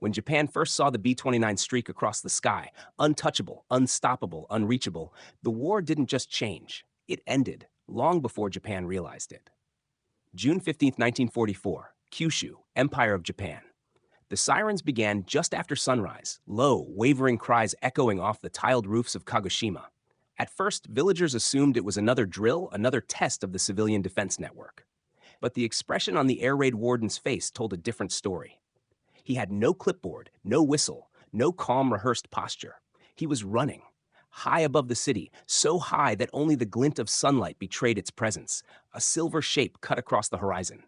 When Japan first saw the B-29 streak across the sky, untouchable, unstoppable, unreachable, the war didn't just change. It ended, long before Japan realized it. June 15, 1944, Kyushu, Empire of Japan. The sirens began just after sunrise, low, wavering cries echoing off the tiled roofs of Kagoshima. At first, villagers assumed it was another drill, another test of the civilian defense network. But the expression on the air raid warden's face told a different story. He had no clipboard, no whistle, no calm, rehearsed posture. He was running, high above the city, so high that only the glint of sunlight betrayed its presence, a silver shape cut across the horizon.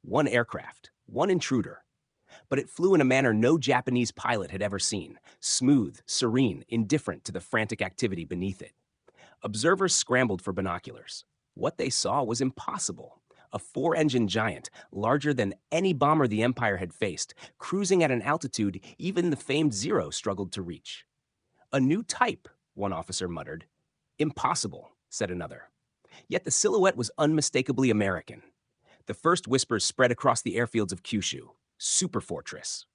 One aircraft, one intruder. But it flew in a manner no Japanese pilot had ever seen, smooth, serene, indifferent to the frantic activity beneath it. Observers scrambled for binoculars. What they saw was impossible. A four-engine giant, larger than any bomber the Empire had faced, cruising at an altitude even the famed Zero struggled to reach. A new type, one officer muttered. Impossible, said another. Yet the silhouette was unmistakably American. The first whispers spread across the airfields of Kyushu. Superfortress.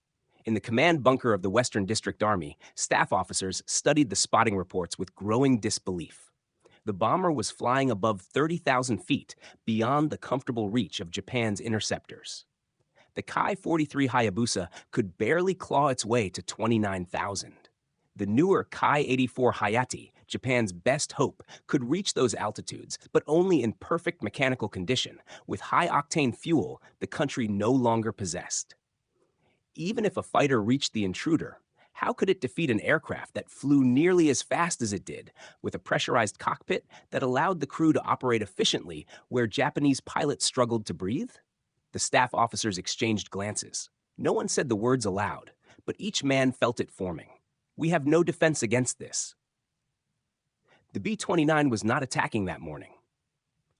In the command bunker of the Western District Army, staff officers studied the spotting reports with growing disbelief. The bomber was flying above 30,000 feet, beyond the comfortable reach of Japan's interceptors. The Kai-43 Hayabusa could barely claw its way to 29,000. The newer Kai-84 Hayate, Japan's best hope, could reach those altitudes, but only in perfect mechanical condition, with high-octane fuel the country no longer possessed. Even if a fighter reached the intruder, how could it defeat an aircraft that flew nearly as fast as it did, with a pressurized cockpit that allowed the crew to operate efficiently where Japanese pilots struggled to breathe? The staff officers exchanged glances. No one said the words aloud, but each man felt it forming. We have no defense against this. The B-29 was not attacking that morning.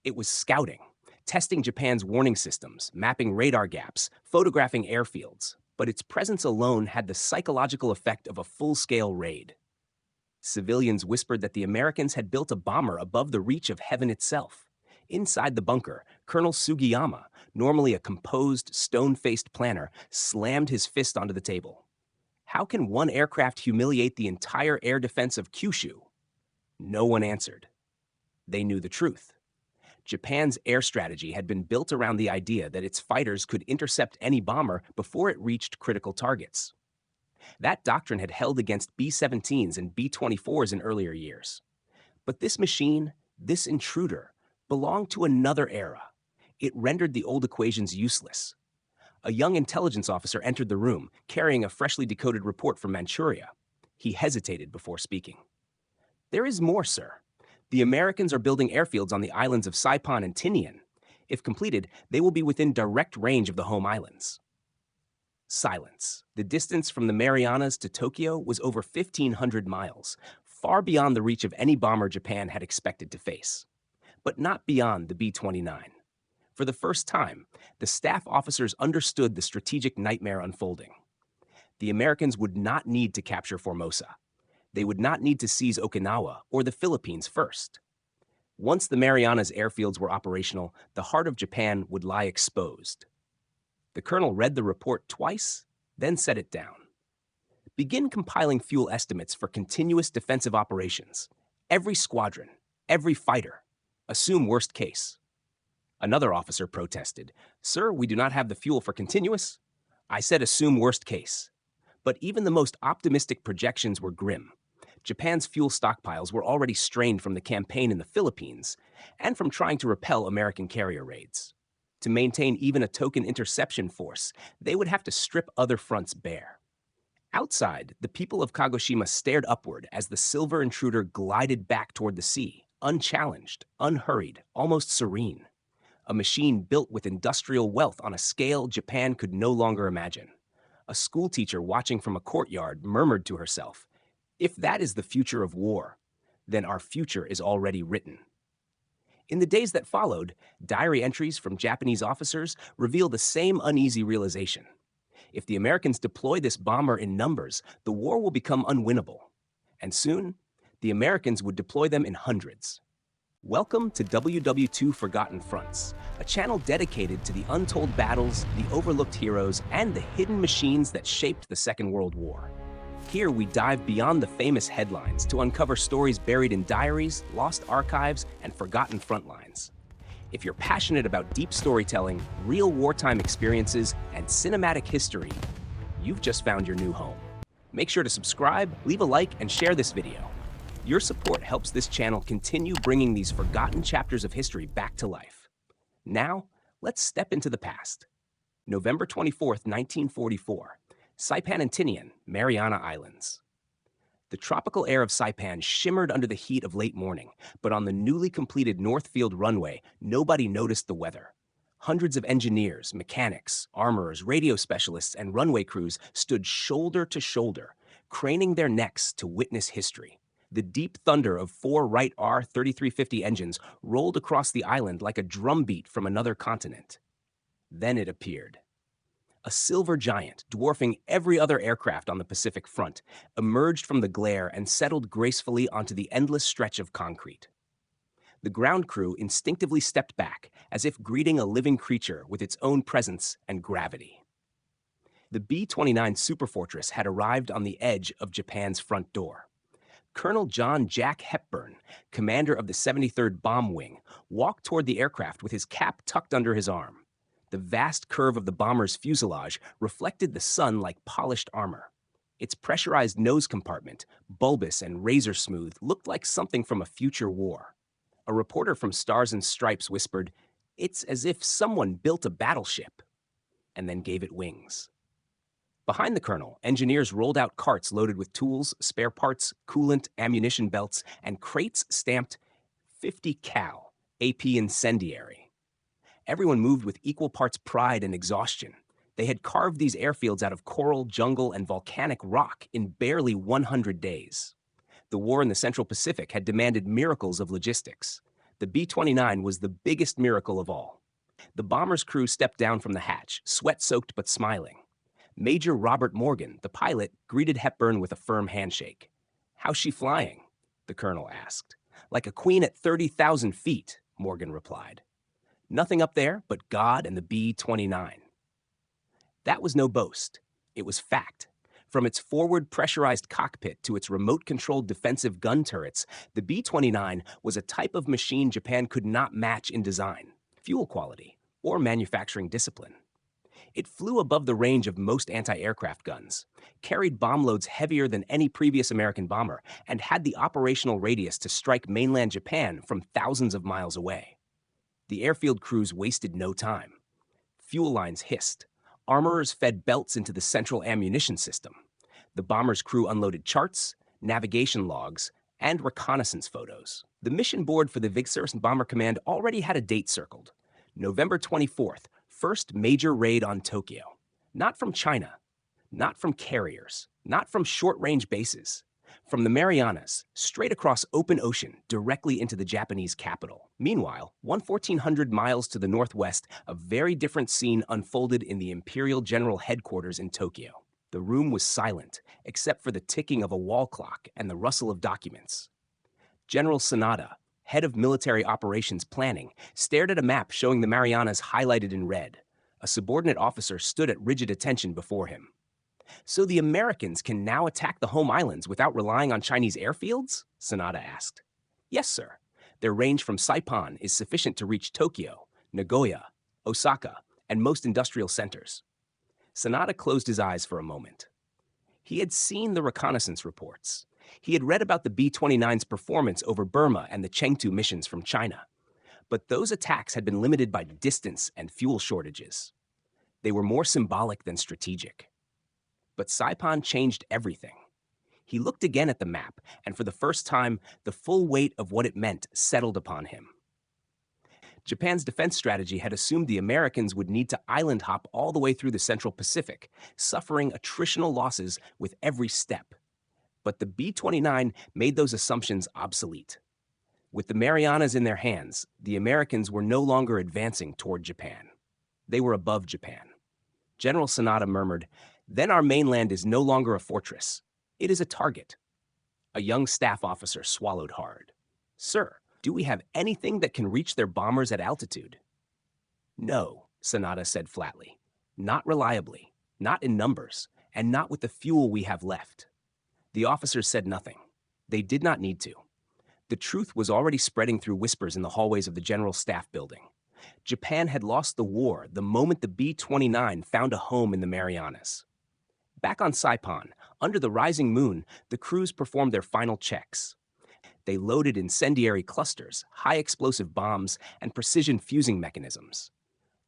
It was scouting, testing Japan's warning systems, mapping radar gaps, photographing airfields. But its presence alone had the psychological effect of a full-scale raid. Civilians whispered that the Americans had built a bomber above the reach of heaven itself. Inside the bunker, Colonel Sugiyama, normally a composed, stone-faced planner, slammed his fist onto the table. How can one aircraft humiliate the entire air defense of Kyushu? No one answered. They knew the truth. Japan's air strategy had been built around the idea that its fighters could intercept any bomber before it reached critical targets. That doctrine had held against B-17s and B-24s in earlier years. But this machine, this intruder, belonged to another era. It rendered the old equations useless. A young intelligence officer entered the room, carrying a freshly decoded report from Manchuria. He hesitated before speaking. "There is more, sir. The Americans are building airfields on the islands of Saipan and Tinian. If completed, they will be within direct range of the home islands." Silence. The distance from the Marianas to Tokyo was over 1,500 miles, far beyond the reach of any bomber Japan had expected to face. But not beyond the B-29. For the first time, the staff officers understood the strategic nightmare unfolding. The Americans would not need to capture Formosa. They would not need to seize Okinawa or the Philippines first. Once the Marianas airfields were operational, the heart of Japan would lie exposed. The colonel read the report twice, then set it down. "Begin compiling fuel estimates for continuous defensive operations. Every squadron, every fighter. Assume worst case." Another officer protested. "Sir, we do not have the fuel for continuous." "I said assume worst case." But even the most optimistic projections were grim. Japan's fuel stockpiles were already strained from the campaign in the Philippines and from trying to repel American carrier raids. To maintain even a token interception force, they would have to strip other fronts bare. Outside, the people of Kagoshima stared upward as the silver intruder glided back toward the sea, unchallenged, unhurried, almost serene. A machine built with industrial wealth on a scale Japan could no longer imagine. A schoolteacher watching from a courtyard murmured to herself, "If that is the future of war, then our future is already written." In the days that followed, diary entries from Japanese officers reveal the same uneasy realization. If the Americans deploy this bomber in numbers, the war will become unwinnable. And soon, the Americans would deploy them in hundreds. Welcome to WW2 Forgotten Fronts, a channel dedicated to the untold battles, the overlooked heroes, and the hidden machines that shaped the Second World War. Here we dive beyond the famous headlines to uncover stories buried in diaries, lost archives, and forgotten frontlines. If you're passionate about deep storytelling, real wartime experiences, and cinematic history, you've just found your new home. Make sure to subscribe, leave a like, and share this video. Your support helps this channel continue bringing these forgotten chapters of history back to life. Now, let's step into the past. November 24th, 1944, Saipan and Tinian, Mariana Islands. The tropical air of Saipan shimmered under the heat of late morning, but on the newly completed Northfield runway, nobody noticed the weather. Hundreds of engineers, mechanics, armorers, radio specialists, and runway crews stood shoulder to shoulder, craning their necks to witness history. The deep thunder of four Wright R-3350 engines rolled across the island like a drumbeat from another continent. Then it appeared. A silver giant, dwarfing every other aircraft on the Pacific front, emerged from the glare and settled gracefully onto the endless stretch of concrete. The ground crew instinctively stepped back, as if greeting a living creature with its own presence and gravity. The B-29 Superfortress had arrived on the edge of Japan's front door. Colonel John Jack Hepburn, commander of the 73rd Bomb Wing, walked toward the aircraft with his cap tucked under his arm. The vast curve of the bomber's fuselage reflected the sun like polished armor. Its pressurized nose compartment, bulbous and razor-smooth, looked like something from a future war. A reporter from Stars and Stripes whispered, "It's as if someone built a battleship," and then gave it wings. Behind the colonel, engineers rolled out carts loaded with tools, spare parts, coolant, ammunition belts, and crates stamped 50 cal, AP incendiary. Everyone moved with equal parts pride and exhaustion. They had carved these airfields out of coral, jungle, and volcanic rock in barely 100 days. The war in the Central Pacific had demanded miracles of logistics. The B-29 was the biggest miracle of all. The bomber's crew stepped down from the hatch, sweat-soaked but smiling. Major Robert Morgan, the pilot, greeted Hepburn with a firm handshake. "How's she flying?" the colonel asked. "Like a queen at 30,000 feet, Morgan replied. "Nothing up there but God and the B-29. That was no boast. It was fact. From its forward pressurized cockpit to its remote-controlled defensive gun turrets, the B-29 was a type of machine Japan could not match in design, fuel quality, or manufacturing discipline. It flew above the range of most anti-aircraft guns, carried bomb loads heavier than any previous American bomber, and had the operational radius to strike mainland Japan from thousands of miles away. The airfield crews wasted no time. Fuel lines hissed. Armorers fed belts into the central ammunition system. The bomber's crew unloaded charts, navigation logs, and reconnaissance photos. The mission board for the XXI Bomber Command already had a date circled. November 24th, first major raid on Tokyo. Not from China, not from carriers, not from short-range bases. From the Marianas, straight across open ocean, directly into the Japanese capital. Meanwhile, 1,400 miles to the northwest, a very different scene unfolded in the Imperial General Headquarters in Tokyo. The room was silent, except for the ticking of a wall clock and the rustle of documents. General Sanada, head of military operations planning, stared at a map showing the Marianas highlighted in red. A subordinate officer stood at rigid attention before him. "So the Americans can now attack the home islands without relying on Chinese airfields?" Sanada asked. "Yes, sir. Their range from Saipan is sufficient to reach Tokyo, Nagoya, Osaka, and most industrial centers." Sanada closed his eyes for a moment. He had seen the reconnaissance reports. He had read about the B-29's performance over Burma and the Chengdu missions from China. But those attacks had been limited by distance and fuel shortages. They were more symbolic than strategic. But Saipan changed everything. He looked again at the map, and for the first time, the full weight of what it meant settled upon him. Japan's defense strategy had assumed the Americans would need to island hop all the way through the Central Pacific, suffering attritional losses with every step. But the B-29 made those assumptions obsolete. With the Marianas in their hands, the Americans were no longer advancing toward Japan. They were above Japan. General Sanada murmured, "Then our mainland is no longer a fortress. It is a target." A young staff officer swallowed hard. "Sir, Do we have anything that can reach their bombers at altitude? No, Sanada said flatly. Not reliably, not in numbers, and not with the fuel we have left. The officers said nothing. They did not need to. The truth was already spreading through whispers in the hallways of the General Staff Building. Japan had lost the war the moment the B-29 found a home in the Marianas. Back on Saipan, under the rising moon, the crews performed their final checks. They loaded incendiary clusters, high-explosive bombs, and precision fusing mechanisms.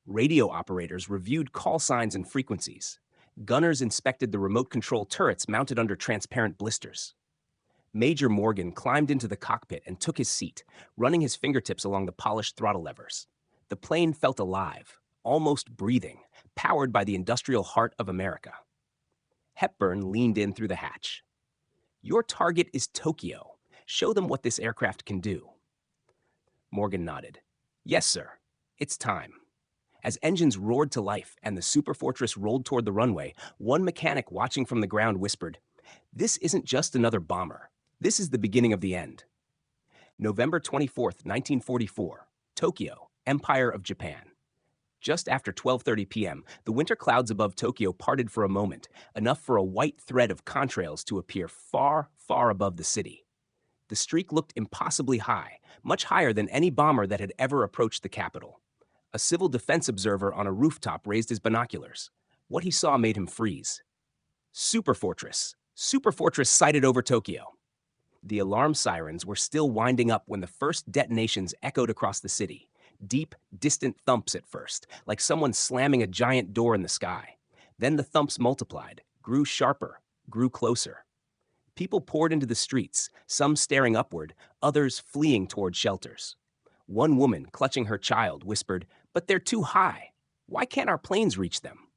Radio operators reviewed call signs and frequencies. Gunners inspected the remote control turrets mounted under transparent blisters. Major Morgan climbed into the cockpit and took his seat, running his fingertips along the polished throttle levers. The plane felt alive, almost breathing, powered by the industrial heart of America. Hepburn leaned in through the hatch. Your target is Tokyo. Show them what this aircraft can do. Morgan nodded. Yes, sir. It's time. As engines roared to life and the Superfortress rolled toward the runway, one mechanic watching from the ground whispered, "This isn't just another bomber. This is the beginning of the end." November 24th, 1944, Tokyo, Empire of Japan. Just after 12:30 p.m., the winter clouds above Tokyo parted for a moment, enough for a white thread of contrails to appear far, far above the city. The streak looked impossibly high, much higher than any bomber that had ever approached the capital. A civil defense observer on a rooftop raised his binoculars. What he saw made him freeze. Superfortress. Superfortress sighted over Tokyo. The alarm sirens were still winding up when the first detonations echoed across the city. Deep, distant thumps at first, like someone slamming a giant door in the sky. Then the thumps multiplied, grew sharper, grew closer. People poured into the streets, some staring upward, others fleeing toward shelters. One woman, clutching her child, whispered, "But they're too high. Why can't our planes reach them?"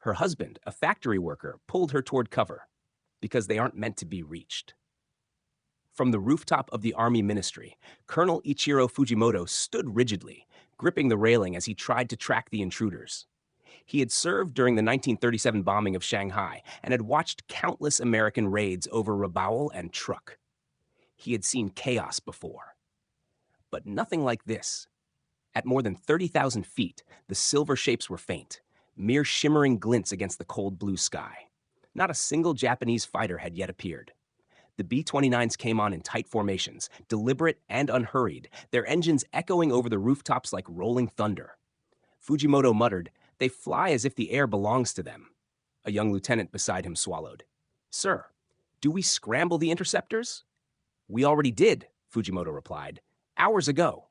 Her husband, a factory worker, pulled her toward cover. Because they aren't meant to be reached. From the rooftop of the Army Ministry, Colonel Ichiro Fujimoto stood rigidly, gripping the railing as he tried to track the intruders. He had served during the 1937 bombing of Shanghai and had watched countless American raids over Rabaul and Truk. He had seen chaos before. But nothing like this. At more than 30,000 feet, the silver shapes were faint, mere shimmering glints against the cold blue sky. Not a single Japanese fighter had yet appeared. The B-29s came on in tight formations, deliberate and unhurried, their engines echoing over the rooftops like rolling thunder. Fujimoto muttered, "They fly as if the air belongs to them." A young lieutenant beside him swallowed. "Sir, do we scramble the interceptors?" "We already did," Fujimoto replied, "hours ago."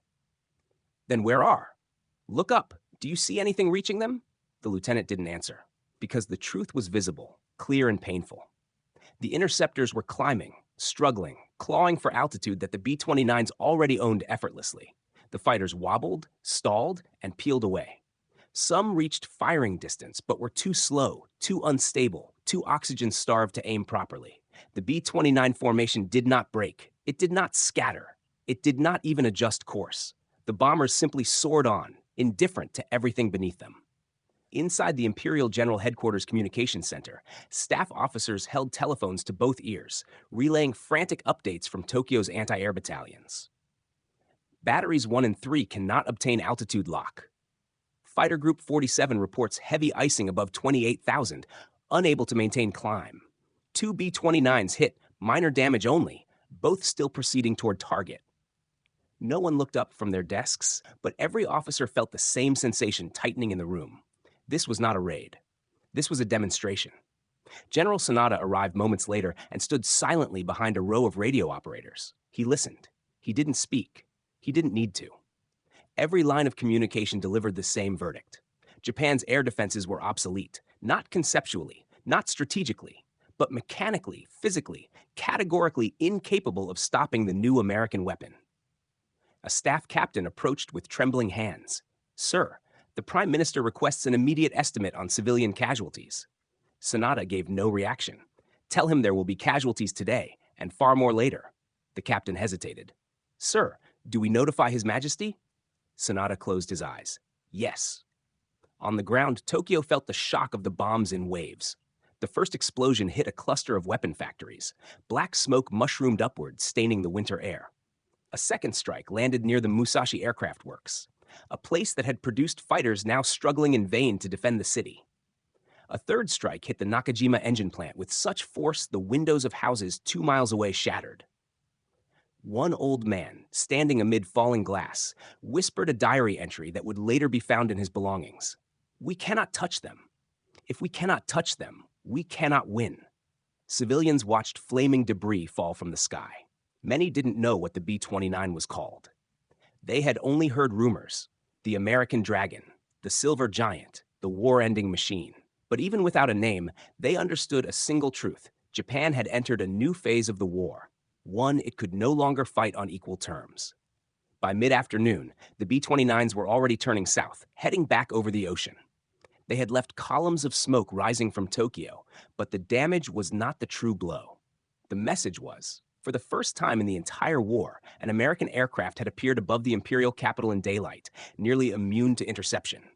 "Then where are?" "Look up. Do you see anything reaching them?" The lieutenant didn't answer, because the truth was visible, clear and painful. The interceptors were climbing, struggling, clawing for altitude that the B-29s already owned effortlessly. The fighters wobbled, stalled, and peeled away. Some reached firing distance, but were too slow, too unstable, too oxygen-starved to aim properly. The B-29 formation did not break. It did not scatter. It did not even adjust course. The bombers simply soared on, indifferent to everything beneath them. Inside the Imperial General Headquarters Communications Center, staff officers held telephones to both ears, relaying frantic updates from Tokyo's anti-air battalions. Batteries 1 and 3 cannot obtain altitude lock. Fighter Group 47 reports heavy icing above 28,000, unable to maintain climb. 2 B-29s hit, minor damage only, both still proceeding toward target. No one looked up from their desks, but every officer felt the same sensation tightening in the room. This was not a raid. This was a demonstration. General Sanada arrived moments later and stood silently behind a row of radio operators. He listened. He didn't speak. He didn't need to. Every line of communication delivered the same verdict. Japan's air defenses were obsolete, not conceptually, not strategically, but mechanically, physically, categorically incapable of stopping the new American weapon. A staff captain approached with trembling hands. "Sir, the Prime Minister requests an immediate estimate on civilian casualties." Sanada gave no reaction. "Tell him there will be casualties today, and far more later." The captain hesitated. "Sir, do we notify His Majesty?" Sanada closed his eyes. "Yes." On the ground, Tokyo felt the shock of the bombs in waves. The first explosion hit a cluster of weapon factories. Black smoke mushroomed upward, staining the winter air. A second strike landed near the Musashi Aircraft Works, a place that had produced fighters now struggling in vain to defend the city. A third strike hit the Nakajima engine plant with such force the windows of houses 2 miles away shattered. One old man, standing amid falling glass, whispered a diary entry that would later be found in his belongings. "We cannot touch them. If we cannot touch them, we cannot win." Civilians watched flaming debris fall from the sky. Many didn't know what the B-29 was called. They had only heard rumors: the American Dragon, the Silver Giant, the war-ending machine. But even without a name, they understood a single truth: Japan had entered a new phase of the war, one it could no longer fight on equal terms. By mid-afternoon, the B-29s were already turning south, heading back over the ocean. They had left columns of smoke rising from Tokyo, but the damage was not the true blow. The message was, for the first time in the entire war, an American aircraft had appeared above the imperial capital in daylight, nearly immune to interception.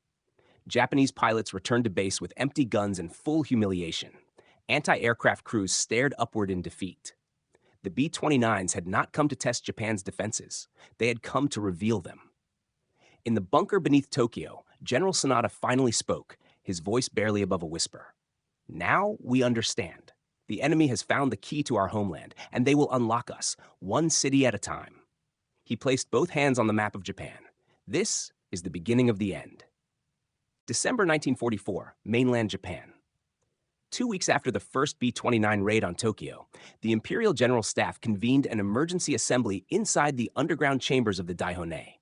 Japanese pilots returned to base with empty guns and full humiliation. Anti-aircraft crews stared upward in defeat. The B-29s had not come to test Japan's defenses. They had come to reveal them. In the bunker beneath Tokyo, General Sanada finally spoke, his voice barely above a whisper. "Now we understand. The enemy has found the key to our homeland, and they will unlock us, one city at a time." He placed both hands on the map of Japan. "This is the beginning of the end." December 1944, mainland Japan. 2 weeks after the first B-29 raid on Tokyo, the Imperial General Staff convened an emergency assembly inside the underground chambers of the Daihone.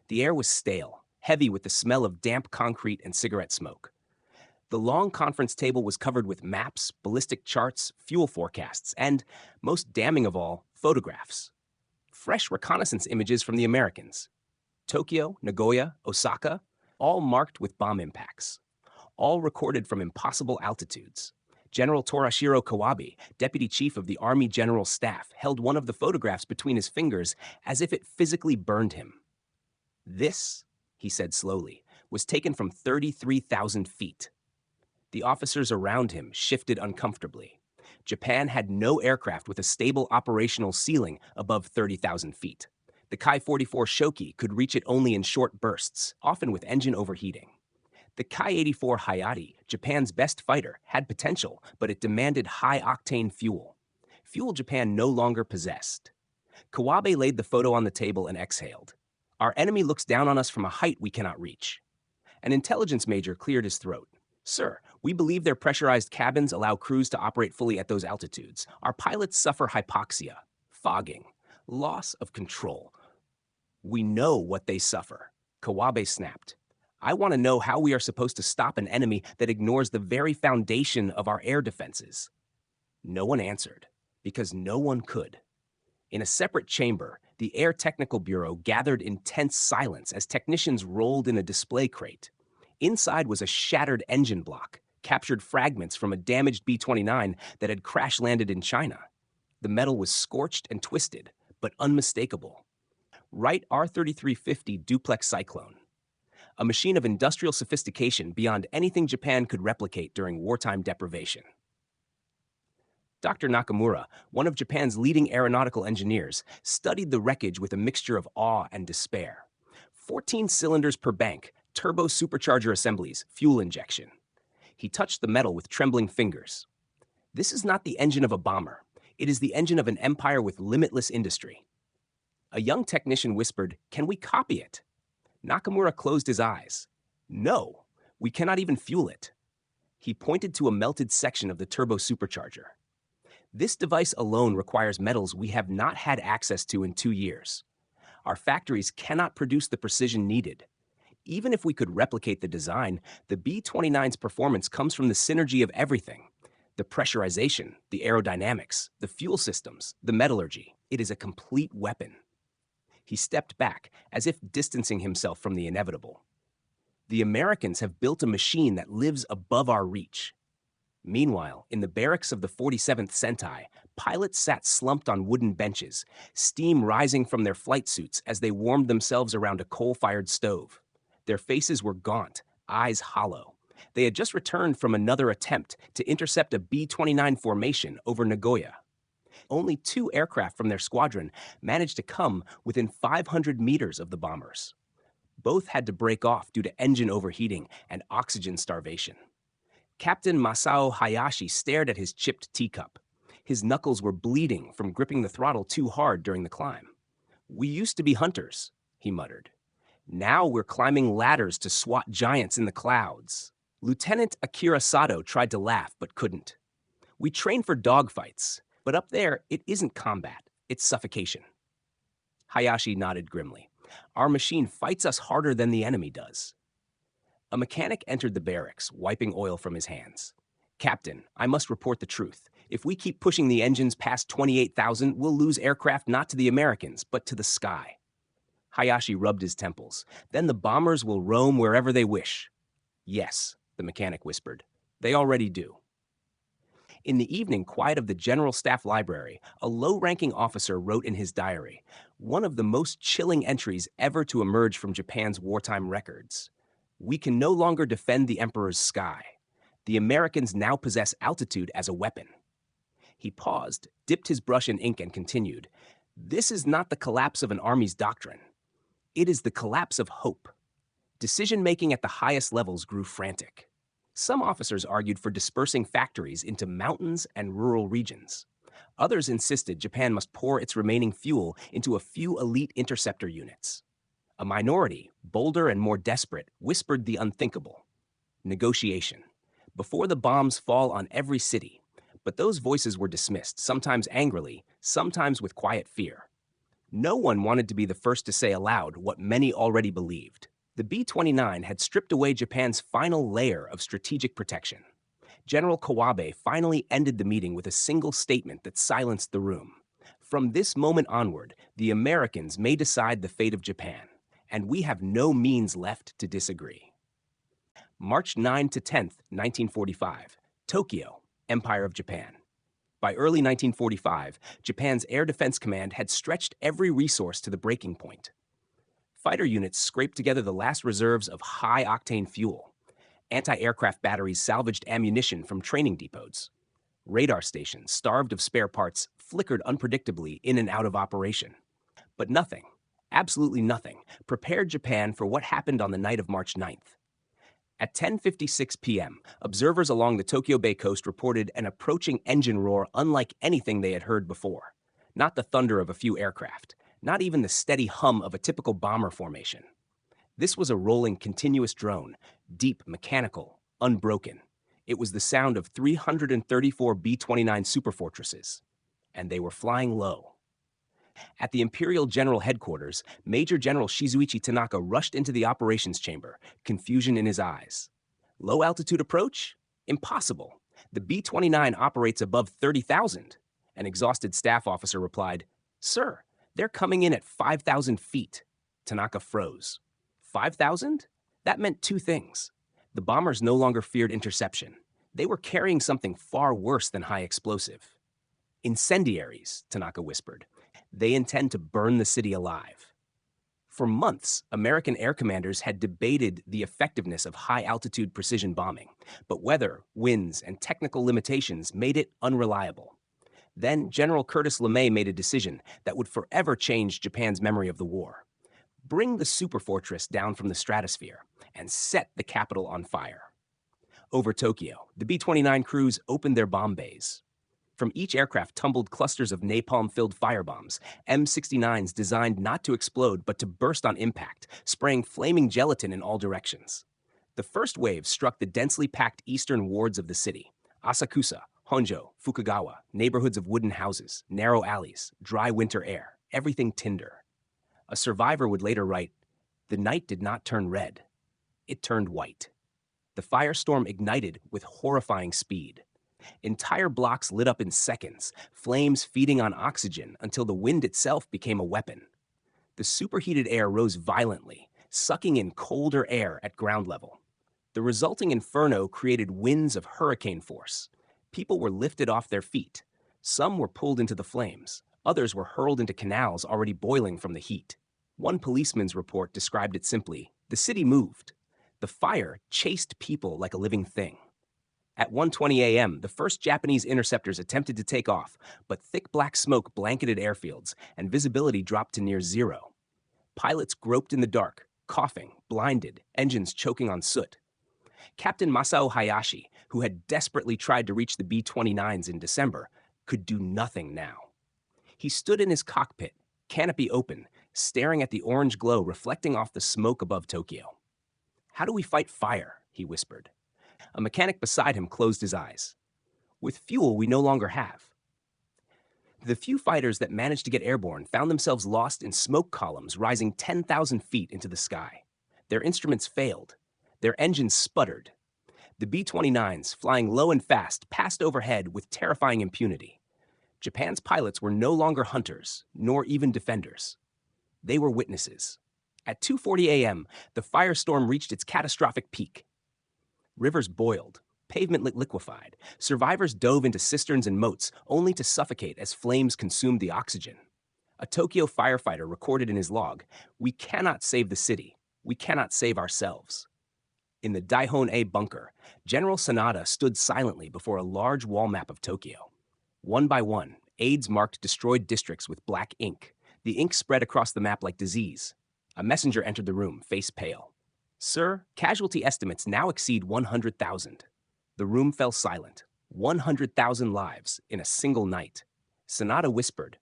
The air was stale, heavy with the smell of damp concrete and cigarette smoke. The long conference table was covered with maps, ballistic charts, fuel forecasts, and, most damning of all, photographs. Fresh reconnaissance images from the Americans. Tokyo, Nagoya, Osaka, all marked with bomb impacts. All recorded from impossible altitudes. General Torashiro Kawabe, Deputy Chief of the Army General Staff, held one of the photographs between his fingers as if it physically burned him. "This," he said slowly, "was taken from 33,000 feet. The officers around him shifted uncomfortably. Japan had no aircraft with a stable operational ceiling above 30,000 feet. The Ki-44 Shoki could reach it only in short bursts, often with engine overheating. The Ki-84 Hayate, Japan's best fighter, had potential, but it demanded high-octane fuel. Fuel Japan no longer possessed. Kawabe laid the photo on the table and exhaled. "Our enemy looks down on us from a height we cannot reach." An intelligence major cleared his throat. "Sir, we believe their pressurized cabins allow crews to operate fully at those altitudes. Our pilots suffer hypoxia, fogging, loss of control." "We know what they suffer," Kawabe snapped. "I want to know how we are supposed to stop an enemy that ignores the very foundation of our air defenses." No one answered, because no one could. In a separate chamber, the Air Technical Bureau gathered in tense silence as technicians rolled in a display crate. Inside was a shattered engine block, captured fragments from a damaged B-29 that had crash-landed in China. The metal was scorched and twisted, but unmistakable. Wright R-3350 Duplex Cyclone, a machine of industrial sophistication beyond anything Japan could replicate during wartime deprivation. Dr. Nakamura, one of Japan's leading aeronautical engineers, studied the wreckage with a mixture of awe and despair. 14 cylinders per bank, turbo supercharger assemblies, fuel injection. He touched the metal with trembling fingers. "This is not the engine of a bomber. It is the engine of an empire with limitless industry." A young technician whispered, "Can we copy it?" Nakamura closed his eyes. "No, we cannot even fuel it." He pointed to a melted section of the turbo supercharger. "This device alone requires metals we have not had access to in 2 years. Our factories cannot produce the precision needed. Even if we could replicate the design, the B-29's performance comes from the synergy of everything. The pressurization, the aerodynamics, the fuel systems, the metallurgy. It is a complete weapon." He stepped back, as if distancing himself from the inevitable. "The Americans have built a machine that lives above our reach." Meanwhile, in the barracks of the 47th Sentai, pilots sat slumped on wooden benches, steam rising from their flight suits as they warmed themselves around a coal-fired stove. Their faces were gaunt, eyes hollow. They had just returned from another attempt to intercept a B-29 formation over Nagoya. Only 2 aircraft from their squadron managed to come within 500 meters of the bombers. Both had to break off due to engine overheating and oxygen starvation. Captain Masao Hayashi stared at his chipped teacup. His knuckles were bleeding from gripping the throttle too hard during the climb. "We used to be hunters," he muttered. "Now we're climbing ladders to swat giants in the clouds." Lieutenant Akira Sato tried to laugh but couldn't. "We train for dogfights, but up there it isn't combat, it's suffocation." Hayashi nodded grimly. "Our machine fights us harder than the enemy does." A mechanic entered the barracks, wiping oil from his hands. "Captain, I must report the truth. If we keep pushing the engines past 28,000, we'll lose aircraft not to the Americans, but to the sky." Hayashi rubbed his temples. "Then the bombers will roam wherever they wish." "Yes," the mechanic whispered. "They already do." In the evening quiet of the General Staff Library, a low-ranking officer wrote in his diary, one of the most chilling entries ever to emerge from Japan's wartime records. "We can no longer defend the Emperor's sky. The Americans now possess altitude as a weapon." He paused, dipped his brush in ink, and continued, "This is not the collapse of an army's doctrine. It is the collapse of hope." Decision-making at the highest levels grew frantic. Some officers argued for dispersing factories into mountains and rural regions. Others insisted Japan must pour its remaining fuel into a few elite interceptor units. A minority, bolder and more desperate, whispered the unthinkable: negotiation. Before the bombs fall on every city. But those voices were dismissed, sometimes angrily, sometimes with quiet fear. No one wanted to be the first to say aloud what many already believed. The B-29 had stripped away Japan's final layer of strategic protection. General Kawabe finally ended the meeting with a single statement that silenced the room. "From this moment onward, the Americans may decide the fate of Japan, and we have no means left to disagree." March 9 to 10th, 1945, Tokyo, Empire of Japan. By early 1945, Japan's Air Defense Command had stretched every resource to the breaking point. Fighter units scraped together the last reserves of high-octane fuel. Anti-aircraft batteries salvaged ammunition from training depots. Radar stations, starved of spare parts, flickered unpredictably in and out of operation. But nothing, absolutely nothing, prepared Japan for what happened on the night of March 9th. At 10:56 p.m., observers along the Tokyo Bay coast reported an approaching engine roar unlike anything they had heard before. Not the thunder of a few aircraft, not even the steady hum of a typical bomber formation. This was a rolling, continuous drone, deep, mechanical, unbroken. It was the sound of 334 B-29 Superfortresses, and they were flying low. At the Imperial General Headquarters, Major General Shizuichi Tanaka rushed into the operations chamber, confusion in his eyes. Low-altitude approach? Impossible. The B-29 operates above 30,000. An exhausted staff officer replied, "Sir, they're coming in at 5,000 feet." Tanaka froze. 5,000? That meant two things. The bombers no longer feared interception. They were carrying something far worse than high explosive. "Incendiaries," Tanaka whispered. "They intend to burn the city alive." For months, American air commanders had debated the effectiveness of high-altitude precision bombing, but weather, winds, and technical limitations made it unreliable. Then General Curtis LeMay made a decision that would forever change Japan's memory of the war. Bring the Superfortress down from the stratosphere and set the capital on fire. Over Tokyo, the B-29 crews opened their bomb bays. From each aircraft tumbled clusters of napalm-filled firebombs, M69s designed not to explode but to burst on impact, spraying flaming gelatin in all directions. The first wave struck the densely packed eastern wards of the city: Asakusa, Honjo, Fukagawa, neighborhoods of wooden houses, narrow alleys, dry winter air, everything tinder. A survivor would later write, "The night did not turn red. It turned white." The firestorm ignited with horrifying speed. Entire blocks lit up in seconds, flames feeding on oxygen until the wind itself became a weapon. The superheated air rose violently, sucking in colder air at ground level. The resulting inferno created winds of hurricane force. People were lifted off their feet. Some were pulled into the flames. Others were hurled into canals already boiling from the heat. One policeman's report described it simply: the city moved. The fire chased people like a living thing. At 1:20 a.m., the first Japanese interceptors attempted to take off, but thick black smoke blanketed airfields, and visibility dropped to near zero. Pilots groped in the dark, coughing, blinded, engines choking on soot. Captain Masao Hayashi, who had desperately tried to reach the B-29s in December, could do nothing now. He stood in his cockpit, canopy open, staring at the orange glow reflecting off the smoke above Tokyo. "How do we fight fire?" he whispered. A mechanic beside him closed his eyes. "With fuel we no longer have." The few fighters that managed to get airborne found themselves lost in smoke columns rising 10,000 feet into the sky. Their instruments failed. Their engines sputtered. The B-29s, flying low and fast, passed overhead with terrifying impunity. Japan's pilots were no longer hunters, nor even defenders. They were witnesses. At 2:40 a.m., the firestorm reached its catastrophic peak. Rivers boiled, pavement liquefied, survivors dove into cisterns and moats, only to suffocate as flames consumed the oxygen. A Tokyo firefighter recorded in his log, "We cannot save the city. We cannot save ourselves." In the Daihon-A bunker, General Sanada stood silently before a large wall map of Tokyo. One by one, aides marked destroyed districts with black ink. The ink spread across the map like disease. A messenger entered the room, face pale. "Sir, casualty estimates now exceed 100,000. The room fell silent. 100,000 lives in a single night. Sanada whispered,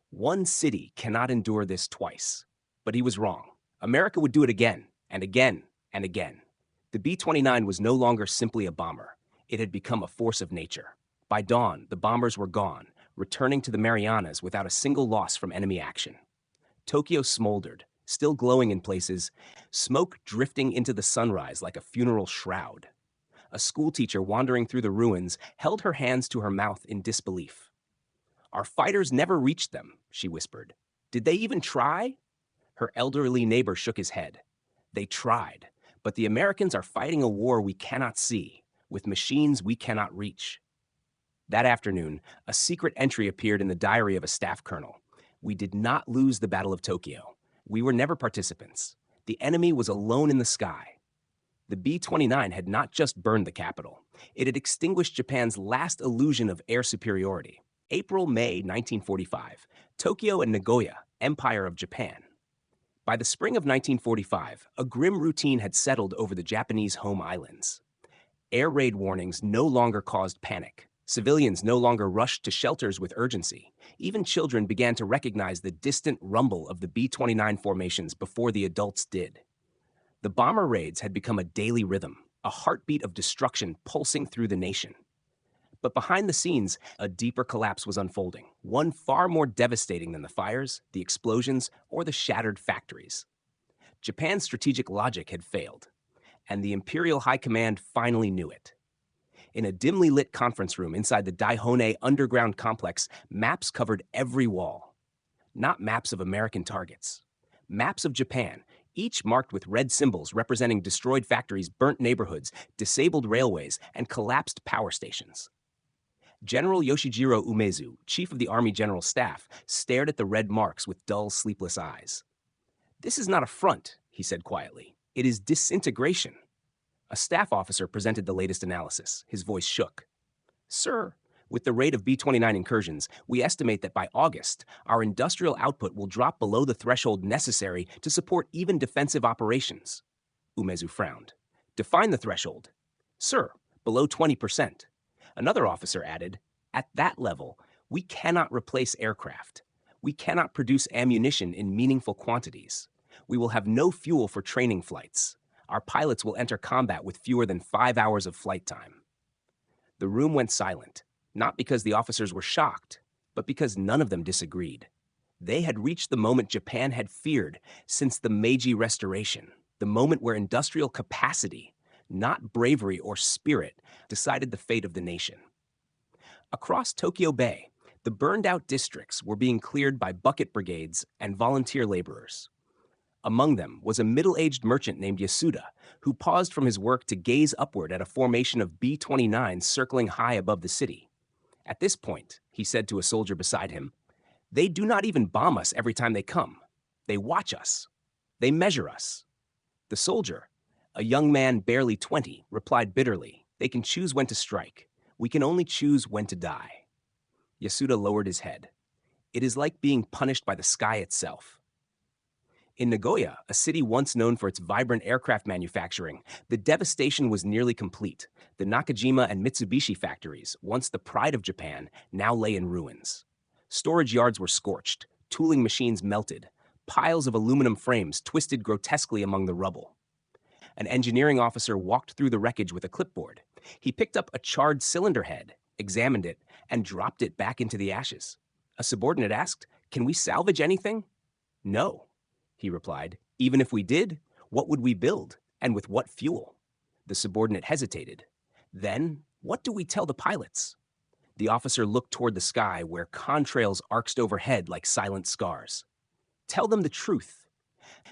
"One city cannot endure this twice." But he was wrong. America would do it again, and again, and again. The B-29 was no longer simply a bomber. It had become a force of nature. By dawn, the bombers were gone, returning to the Marianas without a single loss from enemy action. Tokyo smoldered, still glowing in places, smoke drifting into the sunrise like a funeral shroud. A schoolteacher wandering through the ruins held her hands to her mouth in disbelief. "Our fighters never reached them," she whispered. "Did they even try?" Her elderly neighbor shook his head. "They tried, but the Americans are fighting a war we cannot see, with machines we cannot reach." That afternoon, a secret entry appeared in the diary of a staff colonel. "We did not lose the Battle of Tokyo. We were never participants. The enemy was alone in the sky." The B-29 had not just burned the capital. It had extinguished Japan's last illusion of air superiority. April-May 1945, Tokyo and Nagoya, Empire of Japan. By the spring of 1945, a grim routine had settled over the Japanese home islands. Air raid warnings no longer caused panic. Civilians no longer rushed to shelters with urgency. Even children began to recognize the distant rumble of the B-29 formations before the adults did. The bomber raids had become a daily rhythm, a heartbeat of destruction pulsing through the nation. But behind the scenes, a deeper collapse was unfolding, one far more devastating than the fires, the explosions, or the shattered factories. Japan's strategic logic had failed, and the Imperial High Command finally knew it. In a dimly lit conference room inside the Daihon-A underground complex, maps covered every wall. Not maps of American targets. Maps of Japan, each marked with red symbols representing destroyed factories, burnt neighborhoods, disabled railways, and collapsed power stations. General Yoshijiro Umezu, chief of the Army General Staff, stared at the red marks with dull, sleepless eyes. "This is not a front," he said quietly. "It is disintegration." A staff officer presented the latest analysis. His voice shook. "Sir, with the rate of B-29 incursions, we estimate that by August, our industrial output will drop below the threshold necessary to support even defensive operations." Umezu frowned. "Define the threshold." "Sir, below 20%. Another officer added, "At that level, we cannot replace aircraft. We cannot produce ammunition in meaningful quantities. We will have no fuel for training flights. Our pilots will enter combat with fewer than 5 hours of flight time." The room went silent, not because the officers were shocked, but because none of them disagreed. They had reached the moment Japan had feared since the Meiji Restoration, the moment where industrial capacity, not bravery or spirit, decided the fate of the nation. Across Tokyo Bay, the burned-out districts were being cleared by bucket brigades and volunteer laborers. Among them was a middle-aged merchant named Yasuda, who paused from his work to gaze upward at a formation of B-29 circling high above the city. At this point, he said to a soldier beside him, "They do not even bomb us every time they come. They watch us. They measure us." The soldier, a young man barely 20, replied bitterly, They can choose when to strike. We can only choose when to die. Yasuda lowered his head. It is like being punished by the sky itself. In Nagoya, a city once known for its vibrant aircraft manufacturing, the devastation was nearly complete. The Nakajima and Mitsubishi factories, once the pride of Japan, now lay in ruins. Storage yards were scorched, tooling machines melted, piles of aluminum frames twisted grotesquely among the rubble. An engineering officer walked through the wreckage with a clipboard. He picked up a charred cylinder head, examined it, and dropped it back into the ashes. A subordinate asked, "Can we salvage anything?" "No," he replied. "Even if we did, what would we build, and with what fuel?" The subordinate hesitated. "Then, what do we tell the pilots?" The officer looked toward the sky where contrails arched overhead like silent scars. "Tell them the truth,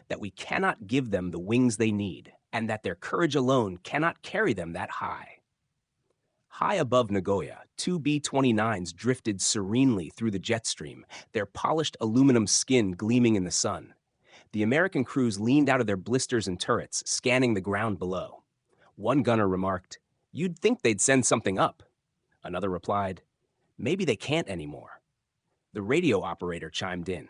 that we cannot give them the wings they need, and that their courage alone cannot carry them that high." High above Nagoya, two B-29s drifted serenely through the jet stream, their polished aluminum skin gleaming in the sun. The American crews leaned out of their blisters and turrets, scanning the ground below. One gunner remarked, "You'd think they'd send something up." Another replied, "Maybe they can't anymore." The radio operator chimed in.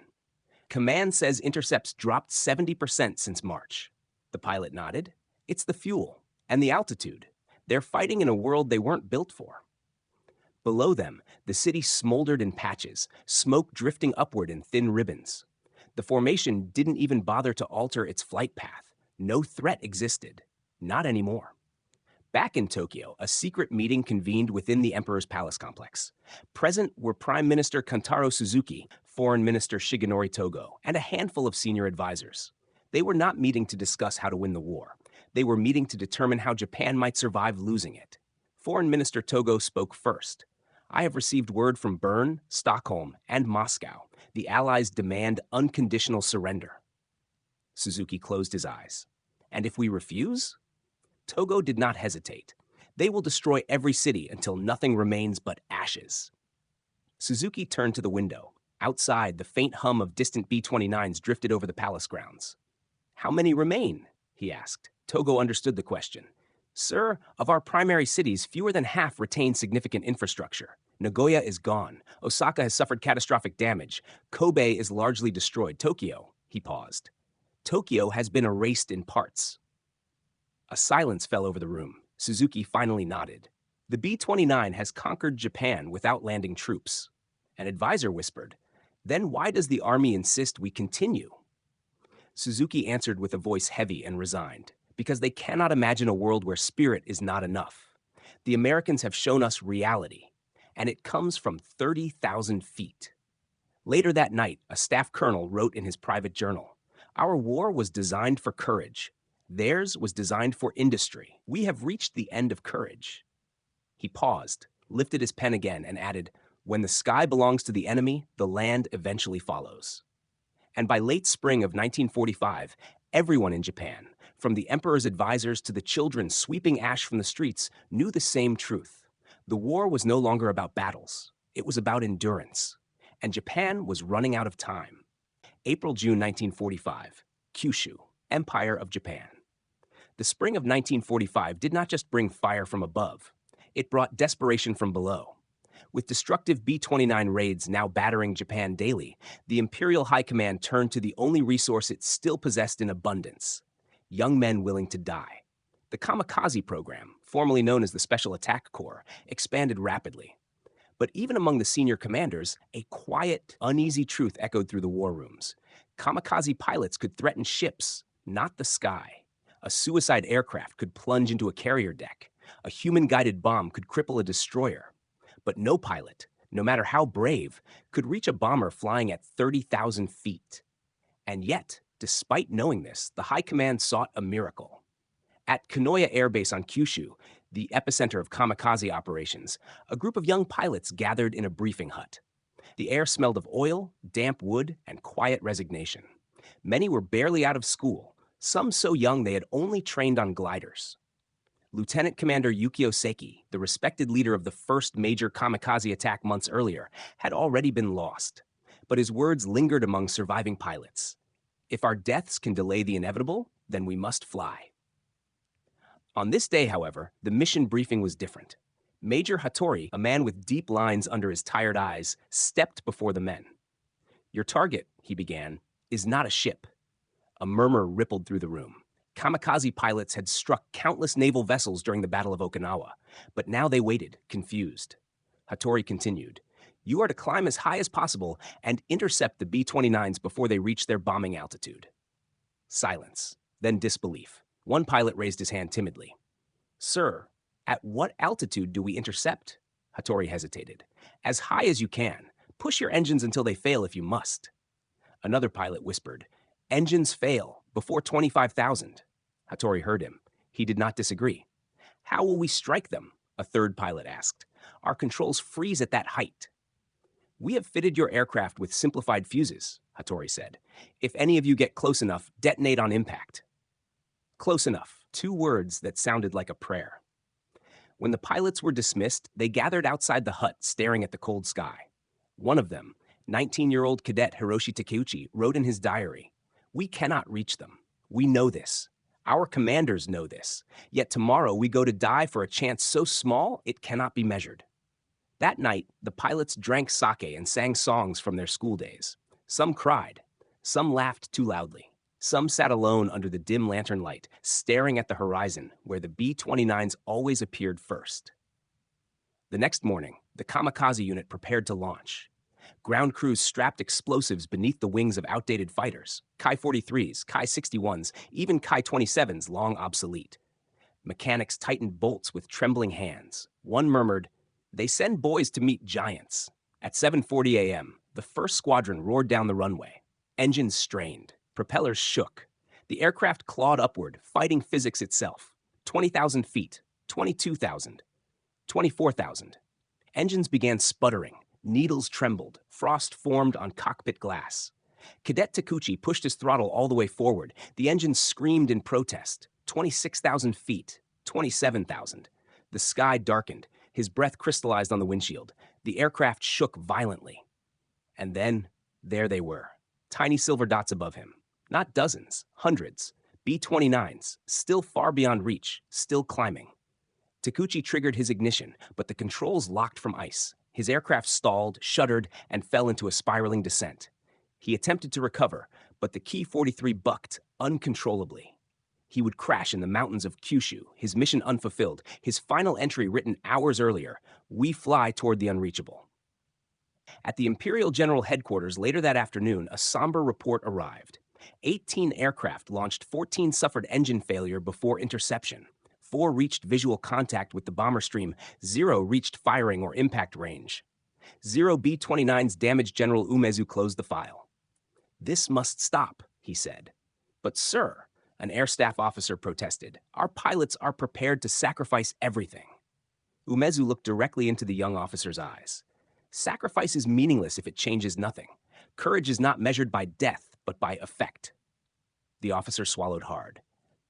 "Command says intercepts dropped 70% since March." The pilot nodded. "It's the fuel and the altitude. They're fighting in a world they weren't built for." Below them, the city smoldered in patches, smoke drifting upward in thin ribbons. The formation didn't even bother to alter its flight path. No threat existed. Not anymore. Back in Tokyo, a secret meeting convened within the Emperor's Palace complex. Present were Prime Minister Kantaro Suzuki, Foreign Minister Shigenori Togo, and a handful of senior advisors. They were not meeting to discuss how to win the war. They were meeting to determine how Japan might survive losing it. Foreign Minister Togo spoke first. "I have received word from Bern, Stockholm, and Moscow. The Allies demand unconditional surrender." Suzuki closed his eyes. "And if we refuse?" Togo did not hesitate. "They will destroy every city until nothing remains but ashes." Suzuki turned to the window. Outside, the faint hum of distant B-29s drifted over the palace grounds. "How many remain?" he asked. Togo understood the question. "Sir, of our primary cities, fewer than half retain significant infrastructure. Nagoya is gone. Osaka has suffered catastrophic damage. Kobe is largely destroyed. Tokyo," he paused. "Tokyo has been erased in parts." A silence fell over the room. Suzuki finally nodded. "The B-29 has conquered Japan without landing troops." An advisor whispered, "Then why does the army insist we continue?" Suzuki answered with a voice heavy and resigned. "Because they cannot imagine a world where spirit is not enough. The Americans have shown us reality, and it comes from 30,000 feet." Later that night, a staff colonel wrote in his private journal, "Our war was designed for courage. Theirs was designed for industry. We have reached the end of courage." He paused, lifted his pen again, and added, "When the sky belongs to the enemy, the land eventually follows." And by late spring of 1945, everyone in Japan, from the emperor's advisors to the children sweeping ash from the streets, knew the same truth. The war was no longer about battles. It was about endurance. And Japan was running out of time. April-June 1945, Kyushu, Empire of Japan. The spring of 1945 did not just bring fire from above. It brought desperation from below. With destructive B-29 raids now battering Japan daily, the Imperial High Command turned to the only resource it still possessed in abundance: young men willing to die. The kamikaze program, formerly known as the Special Attack Corps, expanded rapidly. But even among the senior commanders, a quiet, uneasy truth echoed through the war rooms. Kamikaze pilots could threaten ships, not the sky. A suicide aircraft could plunge into a carrier deck. A human-guided bomb could cripple a destroyer. But no pilot, no matter how brave, could reach a bomber flying at 30,000 feet. And yet, despite knowing this, the High Command sought a miracle. At Kanoya Air Base on Kyushu, the epicenter of kamikaze operations, a group of young pilots gathered in a briefing hut. The air smelled of oil, damp wood, and quiet resignation. Many were barely out of school, some so young they had only trained on gliders. Lieutenant Commander Yukio Seki, the respected leader of the first major kamikaze attack months earlier, had already been lost. But his words lingered among surviving pilots. "If our deaths can delay the inevitable, then we must fly." On this day, however, the mission briefing was different. Major Hattori, a man with deep lines under his tired eyes, stepped before the men. "Your target," he began, "is not a ship." A murmur rippled through the room. Kamikaze pilots had struck countless naval vessels during the Battle of Okinawa, but now they waited, confused. Hattori continued, "You are to climb as high as possible and intercept the B-29s before they reach their bombing altitude." Silence, then disbelief. One pilot raised his hand timidly. "Sir, at what altitude do we intercept?" Hattori hesitated. "As high as you can. Push your engines until they fail if you must." Another pilot whispered, "Engines fail before 25,000. Hattori heard him. He did not disagree. "How will we strike them?" a third pilot asked. "Our controls freeze at that height." "We have fitted your aircraft with simplified fuses," Hattori said. "If any of you get close enough, detonate on impact." Close enough, two words that sounded like a prayer. When the pilots were dismissed, they gathered outside the hut, staring at the cold sky. One of them, 19-year-old cadet Hiroshi Takeuchi, wrote in his diary, "We cannot reach them. We know this. Our commanders know this. Yet tomorrow we go to die for a chance so small it cannot be measured." That night, the pilots drank sake and sang songs from their school days. Some cried. Some laughed too loudly. Some sat alone under the dim lantern light, staring at the horizon, where the B-29s always appeared first. The next morning, the kamikaze unit prepared to launch. Ground crews strapped explosives beneath the wings of outdated fighters, Ki-43s, Ki-61s, even Ki-27s long obsolete. Mechanics tightened bolts with trembling hands. One murmured, "They send boys to meet giants." At 7:40 a.m., the first squadron roared down the runway. Engines strained. Propellers shook. The aircraft clawed upward, fighting physics itself. 20,000 feet, 22,000, 24,000. Engines began sputtering. Needles trembled. Frost formed on cockpit glass. Cadet Takeuchi pushed his throttle all the way forward. The engine screamed in protest. 26,000 feet, 27,000. The sky darkened. His breath crystallized on the windshield. The aircraft shook violently. And then, there they were. Tiny silver dots above him. Not dozens, hundreds. B-29s, still far beyond reach, still climbing. Takeuchi triggered his ignition, but the controls locked from ice. His aircraft stalled, shuddered, and fell into a spiraling descent. He attempted to recover, but the Ki-43 bucked uncontrollably. He would crash in the mountains of Kyushu, his mission unfulfilled, his final entry written hours earlier, "We fly toward the unreachable." At the Imperial General Headquarters later that afternoon, a somber report arrived. 18 aircraft launched, 14 suffered engine failure before interception. 4 reached visual contact with the bomber stream, 0 reached firing or impact range. 0 B-29's damaged General Umezu closed the file. "This must stop," he said. "But sir," an air staff officer protested, "our pilots are prepared to sacrifice everything." Umezu looked directly into the young officer's eyes. "Sacrifice is meaningless if it changes nothing. Courage is not measured by death, but by effect." The officer swallowed hard.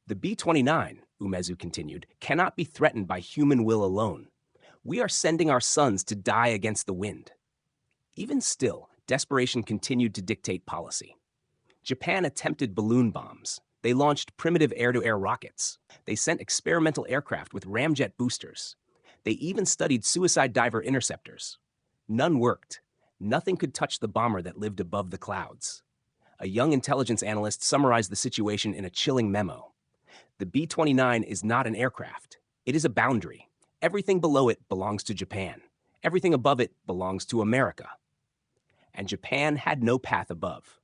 "The B-29, Umezu continued, cannot be threatened by human will alone. We are sending our sons to die against the wind." Even still, desperation continued to dictate policy. Japan attempted balloon bombs. They launched primitive air-to-air rockets. They sent experimental aircraft with ramjet boosters. They even studied suicide diver interceptors. None worked. Nothing could touch the bomber that lived above the clouds. A young intelligence analyst summarized the situation in a chilling memo. "The B-29 is not an aircraft. It is a boundary. Everything below it belongs to Japan. Everything above it belongs to America." And Japan had no path above.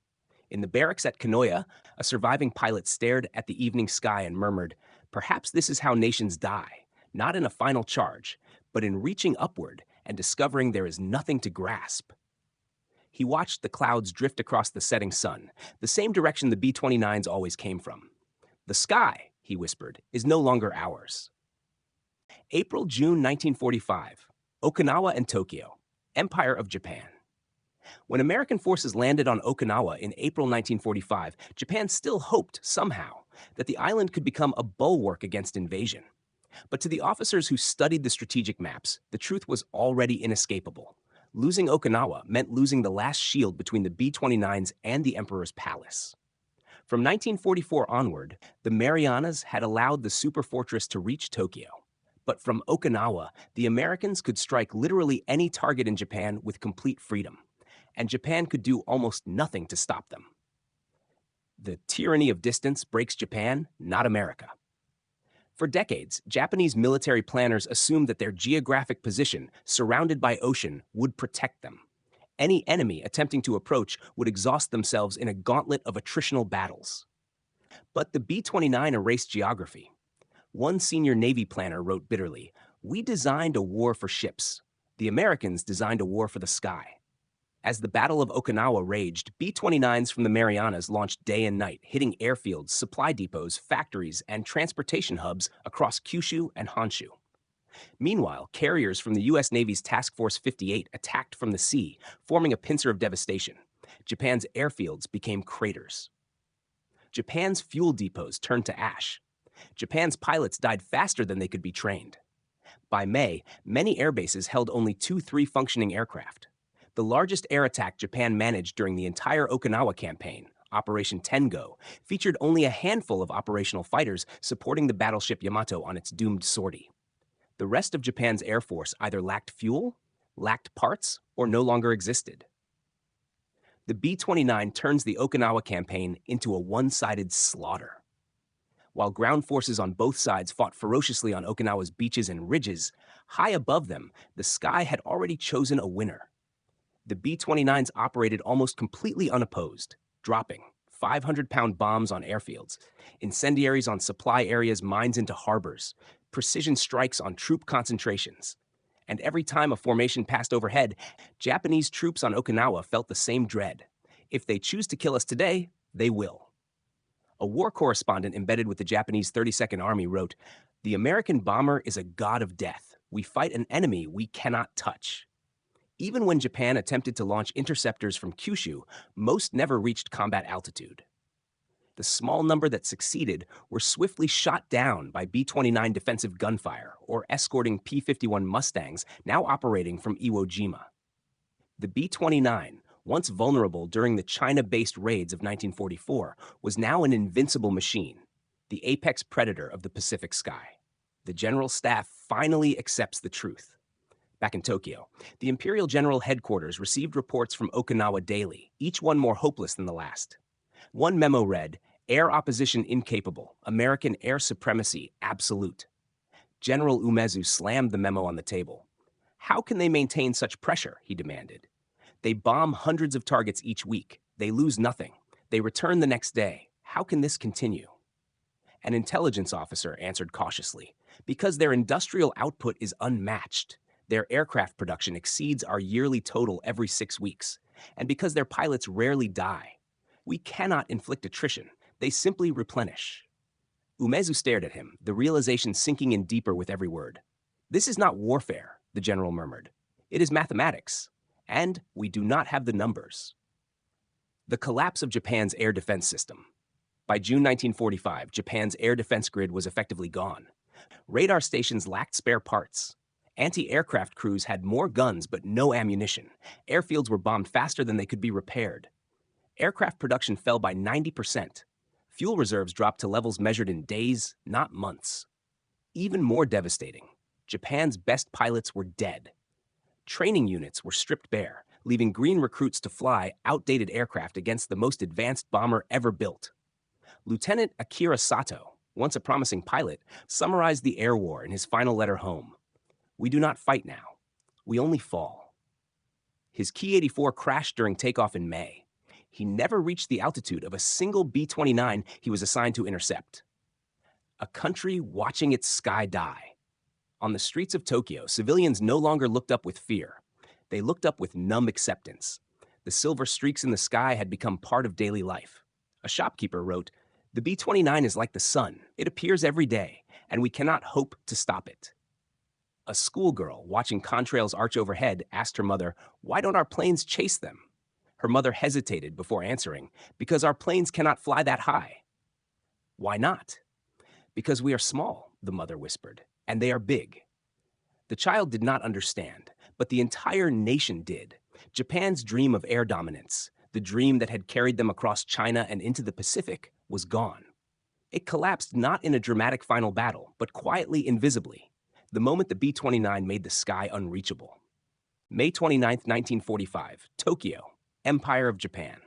In the barracks at Kanoya, a surviving pilot stared at the evening sky and murmured, "Perhaps this is how nations die, not in a final charge, but in reaching upward and discovering there is nothing to grasp." He watched the clouds drift across the setting sun, the same direction the B-29s always came from. "The sky," he whispered, "is no longer ours." April-June 1945, Okinawa and Tokyo, Empire of Japan. When American forces landed on Okinawa in April 1945, Japan still hoped, somehow, that the island could become a bulwark against invasion. But to the officers who studied the strategic maps, the truth was already inescapable. Losing Okinawa meant losing the last shield between the B-29s and the Emperor's palace. From 1944 onward, the Marianas had allowed the Superfortress to reach Tokyo. But from Okinawa, the Americans could strike literally any target in Japan with complete freedom, and Japan could do almost nothing to stop them. The tyranny of distance breaks Japan, not America. For decades, Japanese military planners assumed that their geographic position, surrounded by ocean, would protect them. Any enemy attempting to approach would exhaust themselves in a gauntlet of attritional battles. But the B-29 erased geography. One senior Navy planner wrote bitterly, "We designed a war for ships. The Americans designed a war for the sky." As the Battle of Okinawa raged, B-29s from the Marianas launched day and night, hitting airfields, supply depots, factories, and transportation hubs across Kyushu and Honshu. Meanwhile, carriers from the U.S. Navy's Task Force 58 attacked from the sea, forming a pincer of devastation. Japan's airfields became craters. Japan's fuel depots turned to ash. Japan's pilots died faster than they could be trained. By May, many airbases held only 2-3 functioning aircraft. The largest air attack Japan managed during the entire Okinawa campaign, Operation Tengo, featured only a handful of operational fighters supporting the battleship Yamato on its doomed sortie. The rest of Japan's air force either lacked fuel, lacked parts, or no longer existed. The B-29 turns the Okinawa campaign into a one-sided slaughter. While ground forces on both sides fought ferociously on Okinawa's beaches and ridges, high above them, the sky had already chosen a winner. The B-29s operated almost completely unopposed, dropping 500-pound bombs on airfields, incendiaries on supply areas, mines into harbors, precision strikes on troop concentrations. And every time a formation passed overhead, Japanese troops on Okinawa felt the same dread. If they choose to kill us today, they will. A war correspondent embedded with the Japanese 32nd Army wrote, "The American bomber is a god of death. We fight an enemy we cannot touch." Even when Japan attempted to launch interceptors from Kyushu, most never reached combat altitude. The small number that succeeded were swiftly shot down by B-29 defensive gunfire or escorting P-51 Mustangs now operating from Iwo Jima. The B-29, once vulnerable during the China-based raids of 1944, was now an invincible machine, the apex predator of the Pacific sky. The General Staff finally accepts the truth. Back in Tokyo, the Imperial General Headquarters received reports from Okinawa daily, each one more hopeless than the last. One memo read, "Air opposition incapable, American air supremacy absolute." General Umezu slammed the memo on the table. "How can they maintain such pressure?" he demanded. "They bomb hundreds of targets each week. They lose nothing. They return the next day. How can this continue?" An intelligence officer answered cautiously, "Because their industrial output is unmatched. Their aircraft production exceeds our yearly total every 6 weeks, and because their pilots rarely die. We cannot inflict attrition. They simply replenish." Umezu stared at him, the realization sinking in deeper with every word. "This is not warfare," the general murmured. "It is mathematics, and we do not have the numbers." The collapse of Japan's air defense system. By June 1945, Japan's air defense grid was effectively gone. Radar stations lacked spare parts. Anti-aircraft crews had more guns but no ammunition. Airfields were bombed faster than they could be repaired. Aircraft production fell by 90%. Fuel reserves dropped to levels measured in days, not months. Even more devastating, Japan's best pilots were dead. Training units were stripped bare, leaving green recruits to fly outdated aircraft against the most advanced bomber ever built. Lieutenant Akira Sato, once a promising pilot, summarized the air war in his final letter home. "We do not fight now. We only fall." His Ki-84 crashed during takeoff in May. He never reached the altitude of a single B-29 he was assigned to intercept. A country watching its sky die. On the streets of Tokyo, civilians no longer looked up with fear. They looked up with numb acceptance. The silver streaks in the sky had become part of daily life. A shopkeeper wrote, "The B-29 is like the sun. It appears every day, and we cannot hope to stop it." A schoolgirl watching contrails arch overhead asked her mother, "Why don't our planes chase them?" Her mother hesitated before answering, "Because our planes cannot fly that high." "Why not?" "Because we are small," the mother whispered, "and they are big." The child did not understand, but the entire nation did. Japan's dream of air dominance, the dream that had carried them across China and into the Pacific, was gone. It collapsed not in a dramatic final battle, but quietly, invisibly, the moment the B-29 made the sky unreachable. May 29, 1945, Tokyo, Empire of Japan.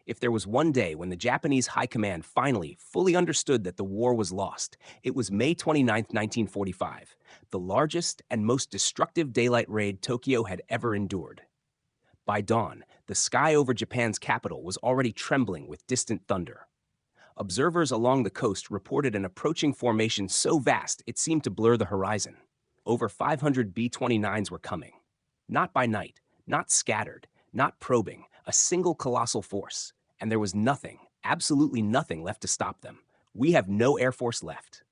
If there was one day when the Japanese High Command finally, fully understood that the war was lost, it was May 29, 1945, the largest and most destructive daylight raid Tokyo had ever endured. By dawn, the sky over Japan's capital was already trembling with distant thunder. Observers along the coast reported an approaching formation so vast it seemed to blur the horizon. Over 500 B-29s were coming. Not by night, not scattered, not probing, a single colossal force. And there was nothing, absolutely nothing left to stop them. We have no Air Force left.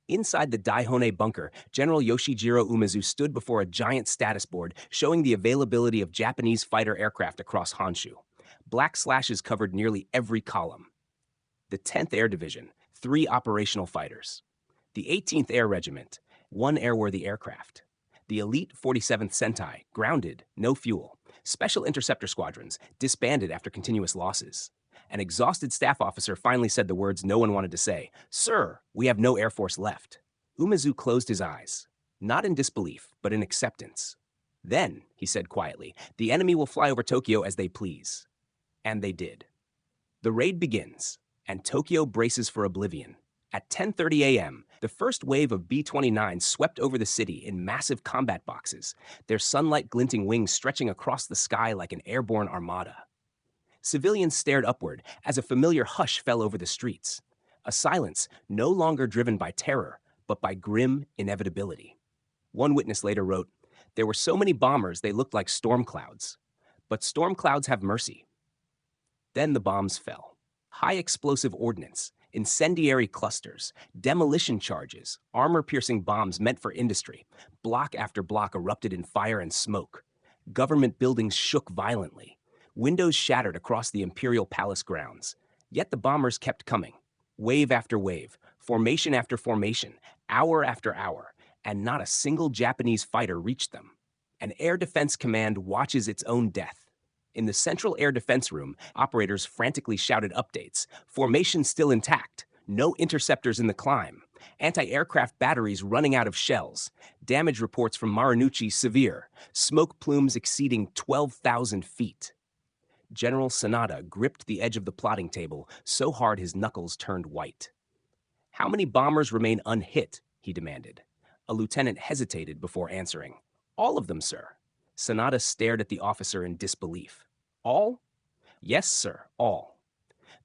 Inside the Daihone bunker, General Yoshijiro Umezu stood before a giant status board showing the availability of Japanese fighter aircraft across Honshu. Black slashes covered nearly every column. The 10th Air Division, 3 operational fighters. The 18th Air Regiment, 1 airworthy aircraft. The elite 47th Sentai, grounded, no fuel. Special interceptor squadrons, disbanded after continuous losses. An exhausted staff officer finally said the words no one wanted to say, "Sir, we have no Air Force left." Umezu closed his eyes, not in disbelief, but in acceptance. Then, he said quietly, the enemy will fly over Tokyo as they please. And they did. The raid begins, and Tokyo braces for oblivion. At 10:30 a.m., the first wave of B-29 swept over the city in massive combat boxes, their sunlight-glinting wings stretching across the sky like an airborne armada. Civilians stared upward as a familiar hush fell over the streets, a silence no longer driven by terror, but by grim inevitability. One witness later wrote, "There were so many bombers they looked like storm clouds. But storm clouds have mercy." Then the bombs fell. High explosive ordnance, incendiary clusters, demolition charges, armor-piercing bombs meant for industry. Block after block erupted in fire and smoke. Government buildings shook violently. Windows shattered across the Imperial Palace grounds. Yet the bombers kept coming. Wave after wave, formation after formation, hour after hour, and not a single Japanese fighter reached them. An Air Defense Command watches its own death. In the Central Air Defense Room, operators frantically shouted updates. Formation still intact. No interceptors in the climb. Anti-aircraft batteries running out of shells. Damage reports from Marunouchi severe. Smoke plumes exceeding 12,000 feet. General Sanada gripped the edge of the plotting table so hard his knuckles turned white. "How many bombers remain unhit?" he demanded. A lieutenant hesitated before answering. "All of them, sir." Sanada stared at the officer in disbelief. "All?" "Yes, sir, all."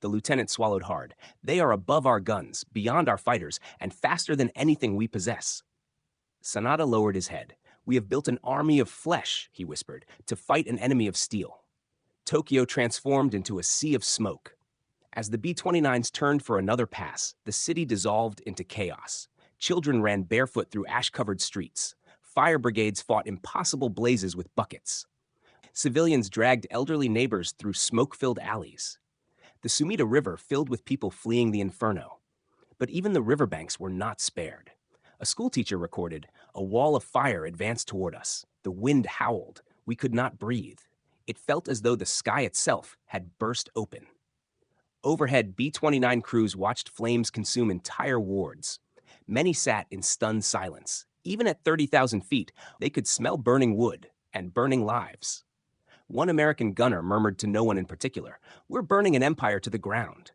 The lieutenant swallowed hard. "They are above our guns, beyond our fighters, and faster than anything we possess." Sanada lowered his head. "We have built an army of flesh," he whispered, "to fight an enemy of steel." Tokyo transformed into a sea of smoke. As the B-29s turned for another pass, the city dissolved into chaos. Children ran barefoot through ash-covered streets. Fire brigades fought impossible blazes with buckets. Civilians dragged elderly neighbors through smoke-filled alleys. The Sumida River filled with people fleeing the inferno. But even the riverbanks were not spared. A schoolteacher recorded, "A wall of fire advanced toward us. The wind howled. We could not breathe. It felt as though the sky itself had burst open." Overhead, B-29 crews watched flames consume entire wards. Many sat in stunned silence. Even at 30,000 feet, they could smell burning wood and burning lives. One American gunner murmured to no one in particular, "We're burning an empire to the ground."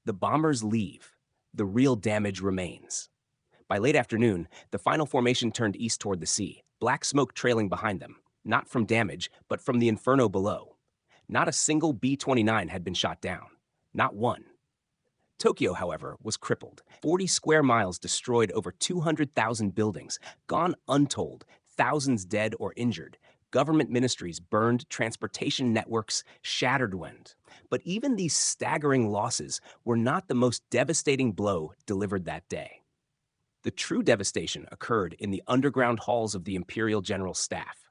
The bombers leave. The real damage remains. By late afternoon, the final formation turned east toward the sea, black smoke trailing behind them, not from damage, but from the inferno below. Not a single B-29 had been shot down. Not one. Tokyo, however, was crippled. 40 square miles destroyed, over 200,000 buildings, gone untold, thousands dead or injured. Government ministries burned, transportation networks shattered. But even these staggering losses were not the most devastating blow delivered that day. The true devastation occurred in the underground halls of the Imperial General Staff.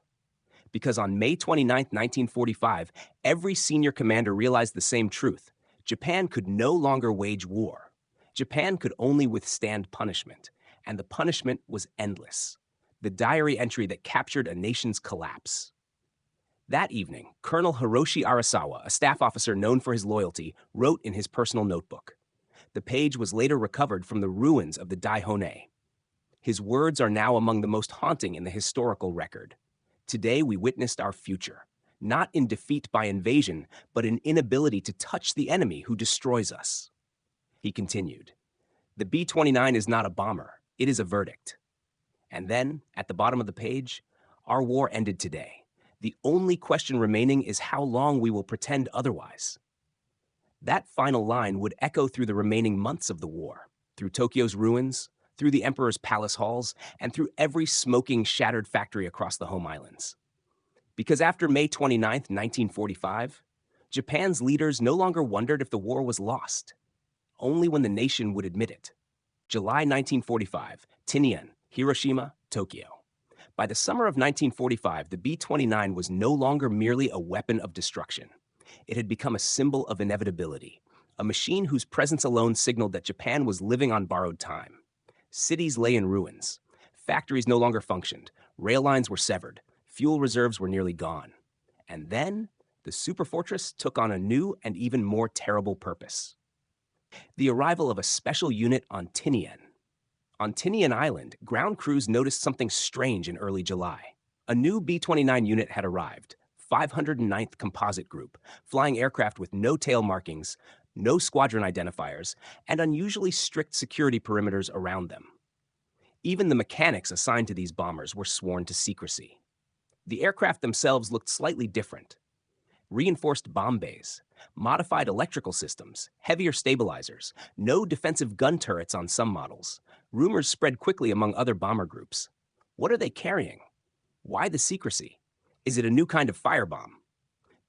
Because on May 29, 1945, every senior commander realized the same truth. Japan could no longer wage war. Japan could only withstand punishment, and the punishment was endless. The diary entry that captured a nation's collapse. That evening, Colonel Hiroshi Arasawa, a staff officer known for his loyalty, wrote in his personal notebook. The page was later recovered from the ruins of the Daihone. His words are now among the most haunting in the historical record. Today we witnessed our future, not in defeat by invasion, but in inability to touch the enemy who destroys us. He continued, "The B-29 is not a bomber, it is a verdict." And then, at the bottom of the page, "Our war ended today. The only question remaining is how long we will pretend otherwise." That final line would echo through the remaining months of the war, through Tokyo's ruins, through the Emperor's palace halls, and through every smoking, shattered factory across the home islands. Because after May 29, 1945, Japan's leaders no longer wondered if the war was lost, only when the nation would admit it. July 1945, Tinian, Hiroshima, Tokyo. By the summer of 1945, the B-29 was no longer merely a weapon of destruction. It had become a symbol of inevitability, a machine whose presence alone signaled that Japan was living on borrowed time. Cities lay in ruins. Factories no longer functioned. Rail lines were severed. Fuel reserves were nearly gone. And then, the Superfortress took on a new and even more terrible purpose. The arrival of a special unit on Tinian. On Tinian Island, ground crews noticed something strange in early July. A new B-29 unit had arrived, 509th Composite Group, flying aircraft with no tail markings, no squadron identifiers, and unusually strict security perimeters around them. Even the mechanics assigned to these bombers were sworn to secrecy. The aircraft themselves looked slightly different. Reinforced bomb bays, modified electrical systems, heavier stabilizers, no defensive gun turrets on some models. Rumors spread quickly among other bomber groups. What are they carrying? Why the secrecy? Is it a new kind of firebomb?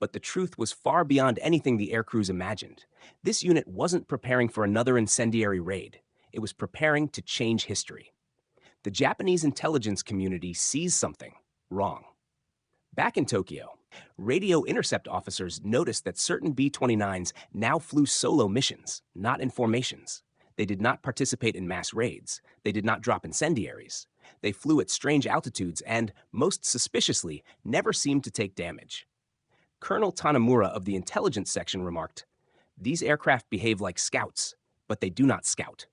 But the truth was far beyond anything the aircrews imagined. This unit wasn't preparing for another incendiary raid. It was preparing to change history. The Japanese intelligence community sees something wrong. Back in Tokyo, radio intercept officers noticed that certain B-29s now flew solo missions, not in formations. They did not participate in mass raids. They did not drop incendiaries. They flew at strange altitudes and, most suspiciously, never seemed to take damage. Colonel Tanamura of the intelligence section remarked, "These aircraft behave like scouts, but they do not scout.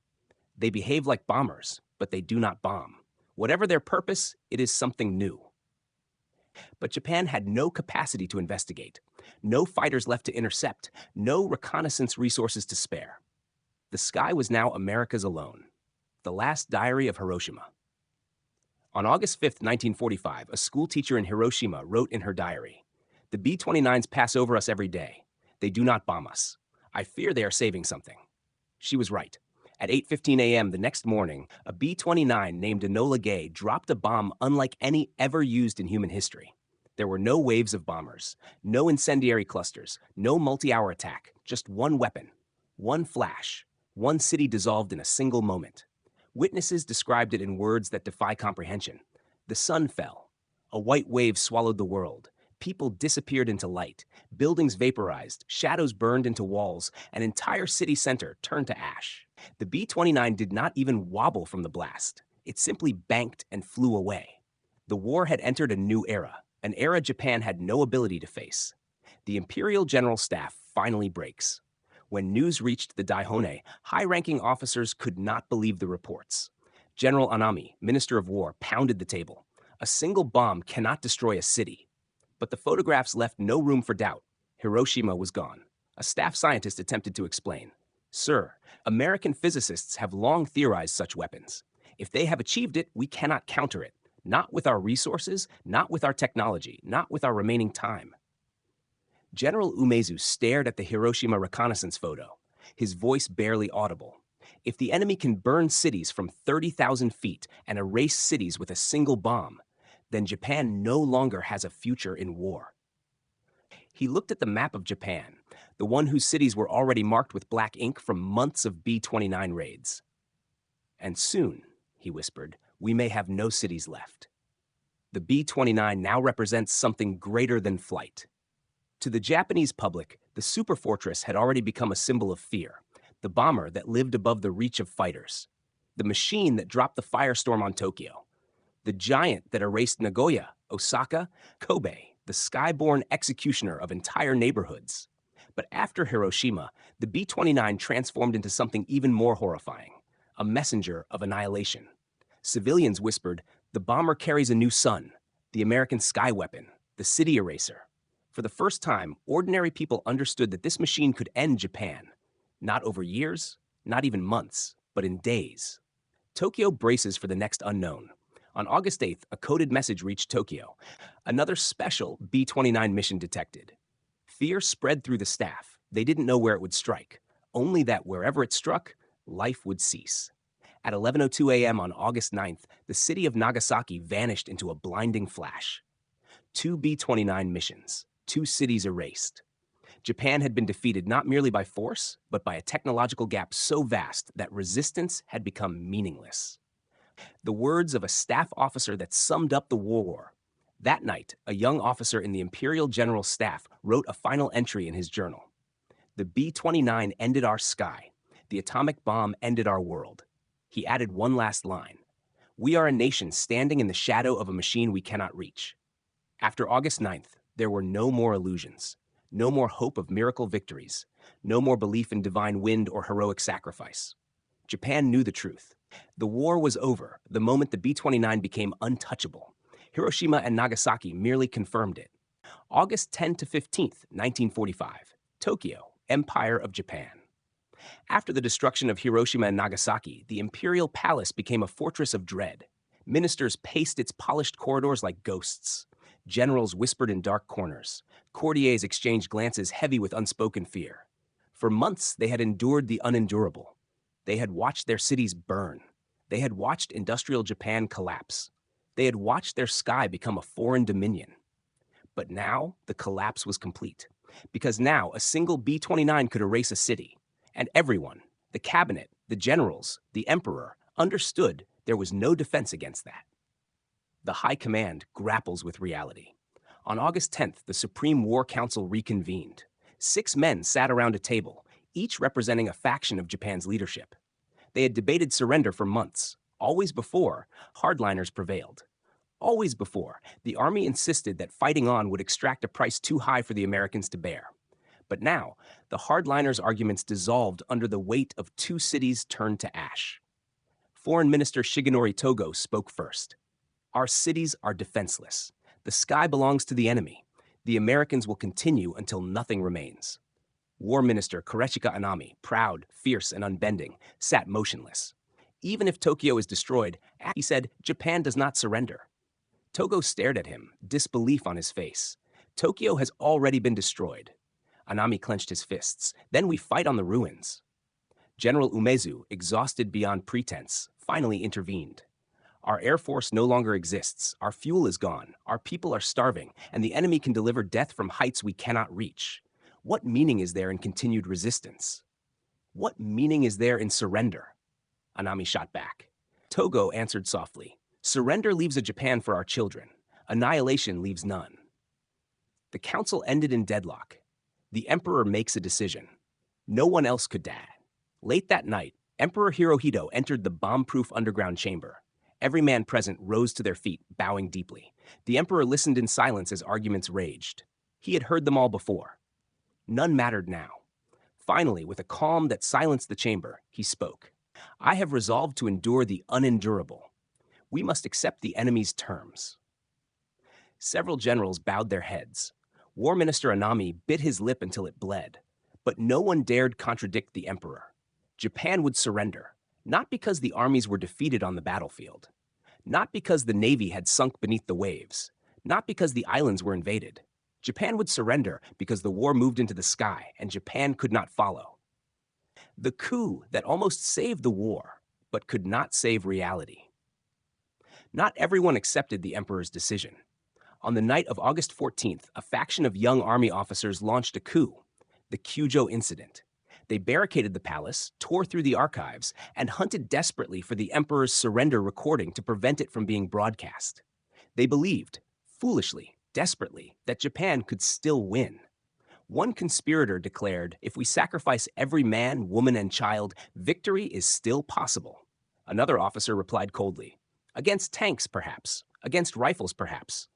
They behave like bombers, but they do not bomb. Whatever their purpose, it is something new." But Japan had no capacity to investigate, no fighters left to intercept, no reconnaissance resources to spare. The sky was now America's alone. The last diary of Hiroshima. On August 5, 1945, a school teacher in Hiroshima wrote in her diary, "The B-29s pass over us every day. They do not bomb us. I fear they are saving something." She was right. At 8:15 a.m. the next morning, a B-29 named Enola Gay dropped a bomb unlike any ever used in human history. There were no waves of bombers, no incendiary clusters, no multi-hour attack, just one weapon, one flash, one city dissolved in a single moment. Witnesses described it in words that defy comprehension. The sun fell. A white wave swallowed the world. People disappeared into light. Buildings vaporized. Shadows burned into walls. An entire city center turned to ash. The B-29 did not even wobble from the blast. It simply banked and flew away. The war had entered a new era, an era Japan had no ability to face. The Imperial General Staff finally breaks. When news reached the Daihone, high-ranking officers could not believe the reports. General Anami, Minister of War, pounded the table. A single bomb cannot destroy a city. But the photographs left no room for doubt. Hiroshima was gone. A staff scientist attempted to explain. "Sir, American physicists have long theorized such weapons. If they have achieved it, we cannot counter it. Not with our resources, not with our technology, not with our remaining time." General Umezu stared at the Hiroshima reconnaissance photo, his voice barely audible. If the enemy can burn cities from 30,000 feet and erase cities with a single bomb, then Japan no longer has a future in war. He looked at the map of Japan, the one whose cities were already marked with black ink from months of B-29 raids. "And soon," he whispered, "we may have no cities left." The B-29 now represents something greater than flight. To the Japanese public, the Superfortress had already become a symbol of fear, the bomber that lived above the reach of fighters, the machine that dropped the firestorm on Tokyo, the giant that erased Nagoya, Osaka, Kobe, the skyborne executioner of entire neighborhoods. But after Hiroshima, the B-29 transformed into something even more horrifying, a messenger of annihilation. Civilians whispered, "The bomber carries a new sun, the American sky weapon, the city eraser." For the first time, ordinary people understood that this machine could end Japan, not over years, not even months, but in days. Tokyo braces for the next unknown. On August 8th, a coded message reached Tokyo. Another special B-29 mission detected. Fear spread through the staff. They didn't know where it would strike, only that wherever it struck, life would cease. At 11:02 a.m. on August 9th, the city of Nagasaki vanished into a blinding flash. 2 B-29 missions, 2 cities erased. Japan had been defeated not merely by force, but by a technological gap so vast that resistance had become meaningless. The words of a staff officer that summed up the war. That night, a young officer in the Imperial General Staff wrote a final entry in his journal. "The B-29 ended our sky. The atomic bomb ended our world." He added one last line. "We are a nation standing in the shadow of a machine we cannot reach." After August 9th, there were no more illusions, no more hope of miracle victories, no more belief in divine wind or heroic sacrifice. Japan knew the truth. The war was over the moment the B-29 became untouchable. Hiroshima and Nagasaki merely confirmed it. August 10 to 15th, 1945, Tokyo, Empire of Japan. After the destruction of Hiroshima and Nagasaki, the imperial palace became a fortress of dread. Ministers paced its polished corridors like ghosts. Generals whispered in dark corners. Courtiers exchanged glances heavy with unspoken fear. For months, they had endured the unendurable. They had watched their cities burn. They had watched industrial Japan collapse. They had watched their sky become a foreign dominion. But now, the collapse was complete. Because now, a single B-29 could erase a city. And everyone, the cabinet, the generals, the emperor, understood there was no defense against that. The High Command grapples with reality. On August 10th, the Supreme War Council reconvened. 6 men sat around a table, each representing a faction of Japan's leadership. They had debated surrender for months. Always before, hardliners prevailed. Always before, the army insisted that fighting on would extract a price too high for the Americans to bear. But now, the hardliners' arguments dissolved under the weight of 2 cities turned to ash. Foreign Minister Shigenori Togo spoke first. "Our cities are defenseless. The sky belongs to the enemy. The Americans will continue until nothing remains." War Minister Koreshika Anami, proud, fierce, and unbending, sat motionless. "Even if Tokyo is destroyed," he said, "Japan does not surrender." Togo stared at him, disbelief on his face. "Tokyo has already been destroyed." Anami clenched his fists. "Then we fight on the ruins." General Umezu, exhausted beyond pretense, finally intervened. "Our air force no longer exists. Our fuel is gone. Our people are starving, and the enemy can deliver death from heights we cannot reach. What meaning is there in continued resistance? What meaning is there in surrender?" Anami shot back. Togo answered softly, "Surrender leaves a Japan for our children. Annihilation leaves none." The council ended in deadlock. The emperor makes a decision. No one else could die. Late that night, Emperor Hirohito entered the bomb-proof underground chamber. Every man present rose to their feet, bowing deeply. The emperor listened in silence as arguments raged. He had heard them all before. None mattered now. Finally, with a calm that silenced the chamber, he spoke. "I have resolved to endure the unendurable. We must accept the enemy's terms." Several generals bowed their heads. War Minister Anami bit his lip until it bled. But no one dared contradict the emperor. Japan would surrender, not because the armies were defeated on the battlefield, not because the navy had sunk beneath the waves, not because the islands were invaded. Japan would surrender because the war moved into the sky and Japan could not follow. The coup that almost saved the war, but could not save reality. Not everyone accepted the emperor's decision. On the night of August 14th, a faction of young army officers launched a coup, the Kyushu incident. They barricaded the palace, tore through the archives, and hunted desperately for the emperor's surrender recording to prevent it from being broadcast. They believed, foolishly, desperately, that Japan could still win. One conspirator declared, "If we sacrifice every man, woman, and child, victory is still possible." Another officer replied coldly, "Against tanks, perhaps. Against rifles, perhaps.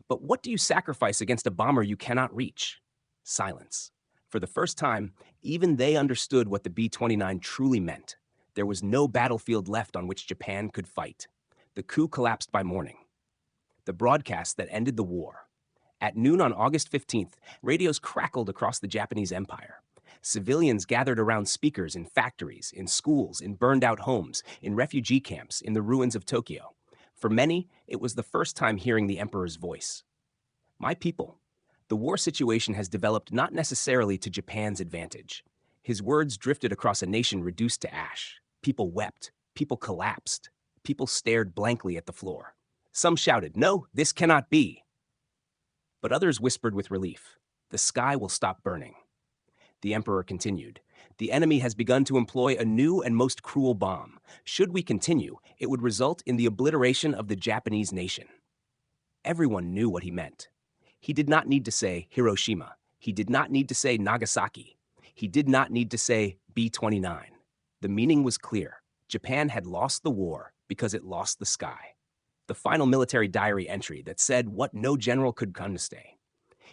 But what do you sacrifice against a bomber you cannot reach? Silence. For the first time, even they understood what the B-29 truly meant. There was no battlefield left on which Japan could fight. The coup collapsed by morning. The broadcast that ended the war. At noon on August 15th, radios crackled across the Japanese empire. Civilians gathered around speakers in factories, in schools, in burned-out homes, in refugee camps, in the ruins of Tokyo. For many, it was the first time hearing the emperor's voice. My people, the war situation has developed not necessarily to Japan's advantage. His words drifted across a nation reduced to ash. People wept. People collapsed. People stared blankly at the floor. Some shouted, "No, this cannot be." But others whispered with relief, "The sky will stop burning." The emperor continued, "The enemy has begun to employ a new and most cruel bomb. Should we continue, it would result in the obliteration of the Japanese nation." Everyone knew what he meant. He did not need to say Hiroshima. He did not need to say Nagasaki. He did not need to say B-29. The meaning was clear. Japan had lost the war because it lost the sky. The final military diary entry that said what no general could understand.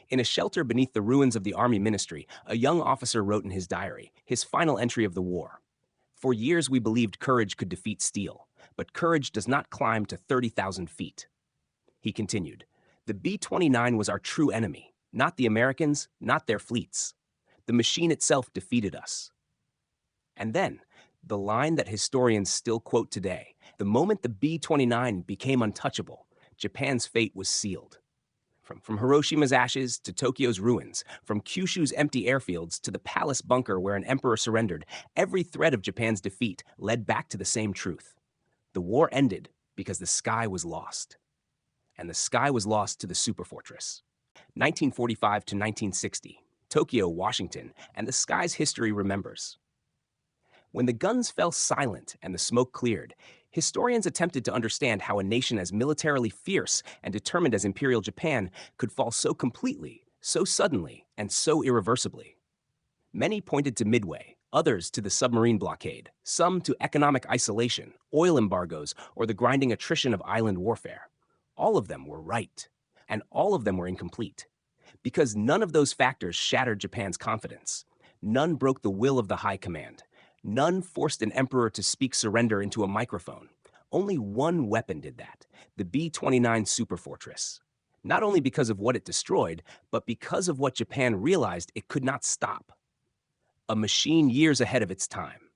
In a shelter beneath the ruins of the Army Ministry, a young officer wrote in his diary, his final entry of the war. "For years we believed courage could defeat steel, but courage does not climb to 30,000 feet. He continued, "The B-29 was our true enemy, not the Americans, not their fleets. The machine itself defeated us." And then, the line that historians still quote today, the moment the B-29 became untouchable, Japan's fate was sealed. From Hiroshima's ashes to Tokyo's ruins, from Kyushu's empty airfields to the palace bunker where an emperor surrendered, every thread of Japan's defeat led back to the same truth. The war ended because the sky was lost. And the sky was lost to the Superfortress. 1945 to 1960, Tokyo, Washington, and the sky's history remembers. When the guns fell silent and the smoke cleared, historians attempted to understand how a nation as militarily fierce and determined as Imperial Japan could fall so completely, so suddenly, and so irreversibly. Many pointed to Midway, others to the submarine blockade, some to economic isolation, oil embargoes, or the grinding attrition of island warfare. All of them were right, and all of them were incomplete. Because none of those factors shattered Japan's confidence. None broke the will of the high command. None forced an emperor to speak surrender into a microphone. Only one weapon did that, the B-29 Superfortress. Not only because of what it destroyed, but because of what Japan realized it could not stop. A machine years ahead of its time.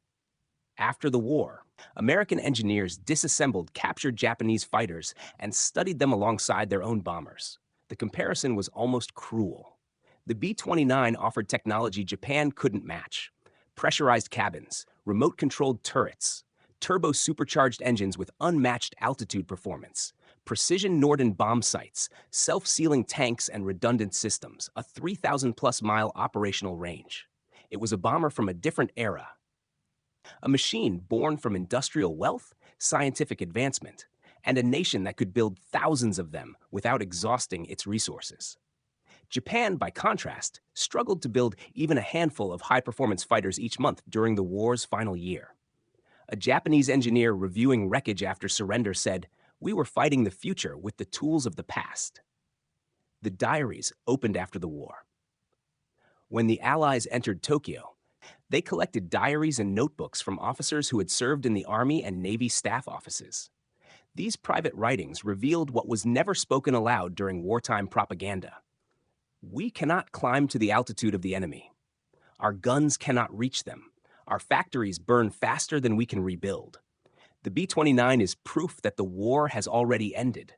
After the war, American engineers disassembled captured Japanese fighters and studied them alongside their own bombers. The comparison was almost cruel. The B-29 offered technology Japan couldn't match. Pressurized cabins, remote-controlled turrets, turbo-supercharged engines with unmatched altitude performance, precision Norden bomb sights, self-sealing tanks and redundant systems, a 3,000-plus mile operational range. It was a bomber from a different era. A machine born from industrial wealth, scientific advancement, and a nation that could build thousands of them without exhausting its resources. Japan, by contrast, struggled to build even a handful of high-performance fighters each month during the war's final year. A Japanese engineer reviewing wreckage after surrender said, "We were fighting the future with the tools of the past." The diaries opened after the war. When the Allies entered Tokyo, they collected diaries and notebooks from officers who had served in the Army and Navy staff offices. These private writings revealed what was never spoken aloud during wartime propaganda. We cannot climb to the altitude of the enemy. Our guns cannot reach them. Our factories burn faster than we can rebuild. The B-29 is proof that the war has already ended.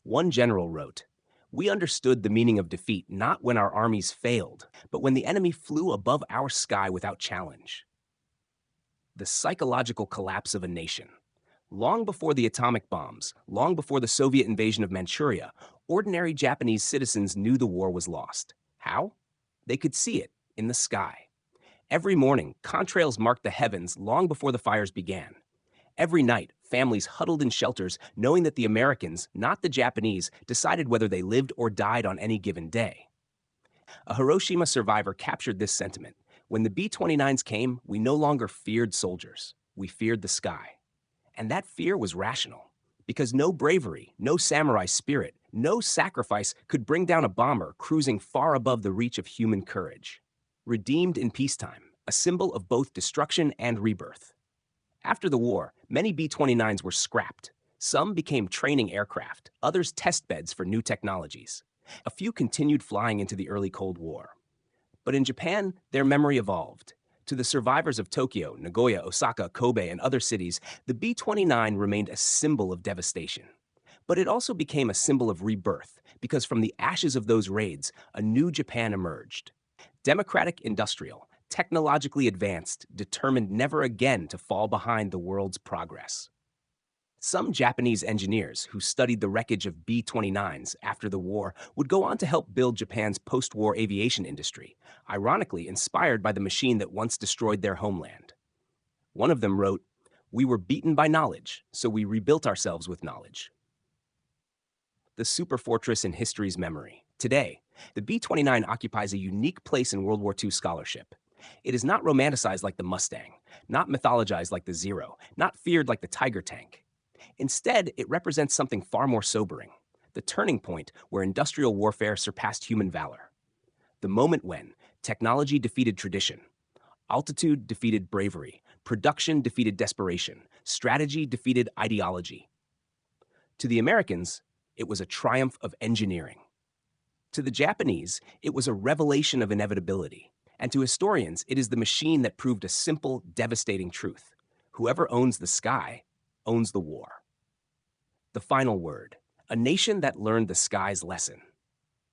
One general wrote, "We understood the meaning of defeat not when our armies failed, but when the enemy flew above our sky without challenge." The psychological collapse of a nation. Long before the atomic bombs, long before the Soviet invasion of Manchuria, ordinary Japanese citizens knew the war was lost. How? They could see it in the sky. Every morning, contrails marked the heavens long before the fires began. Every night, families huddled in shelters knowing that the Americans, not the Japanese, decided whether they lived or died on any given day. A Hiroshima survivor captured this sentiment. When the B-29s came, we no longer feared soldiers. We feared the sky. And that fear was rational. Because no bravery, no samurai spirit, no sacrifice could bring down a bomber cruising far above the reach of human courage. Redeemed in peacetime, a symbol of both destruction and rebirth. After the war, many B-29s were scrapped. Some became training aircraft, others test beds for new technologies. A few continued flying into the early Cold War. But in Japan, their memory evolved. To the survivors of Tokyo, Nagoya, Osaka, Kobe, and other cities, the B-29 remained a symbol of devastation. But it also became a symbol of rebirth, because from the ashes of those raids, a new Japan emerged. Democratic, industrial, technologically advanced, determined never again to fall behind the world's progress. Some Japanese engineers who studied the wreckage of B-29s after the war would go on to help build Japan's post-war aviation industry, ironically inspired by the machine that once destroyed their homeland. One of them wrote, "We were beaten by knowledge, so we rebuilt ourselves with knowledge." The Superfortress in history's memory. Today, the B-29 occupies a unique place in World War II scholarship. It is not romanticized like the Mustang, not mythologized like the Zero, not feared like the Tiger tank. Instead, it represents something far more sobering, the turning point where industrial warfare surpassed human valor. The moment when technology defeated tradition, altitude defeated bravery, production defeated desperation, strategy defeated ideology. To the Americans, it was a triumph of engineering. To the Japanese, it was a revelation of inevitability. And to historians, it is the machine that proved a simple, devastating truth. Whoever owns the sky owns the war. The final word, a nation that learned the sky's lesson.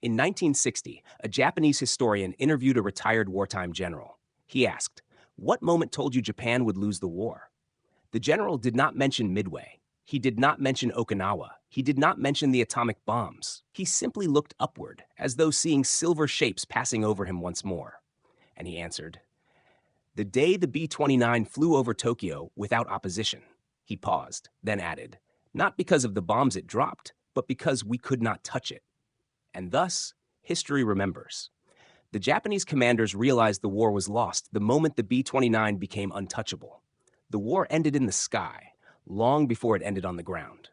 In 1960, a Japanese historian interviewed a retired wartime general. He asked, "What moment told you Japan would lose the war?" The general did not mention Midway. He did not mention Okinawa. He did not mention the atomic bombs. He simply looked upward, as though seeing silver shapes passing over him once more. And he answered, "The day the B-29 flew over Tokyo without opposition." He paused, then added, "Not because of the bombs it dropped, but because we could not touch it." And thus, history remembers. The Japanese commanders realized the war was lost the moment the B-29 became untouchable. The war ended in the sky, long before it ended on the ground.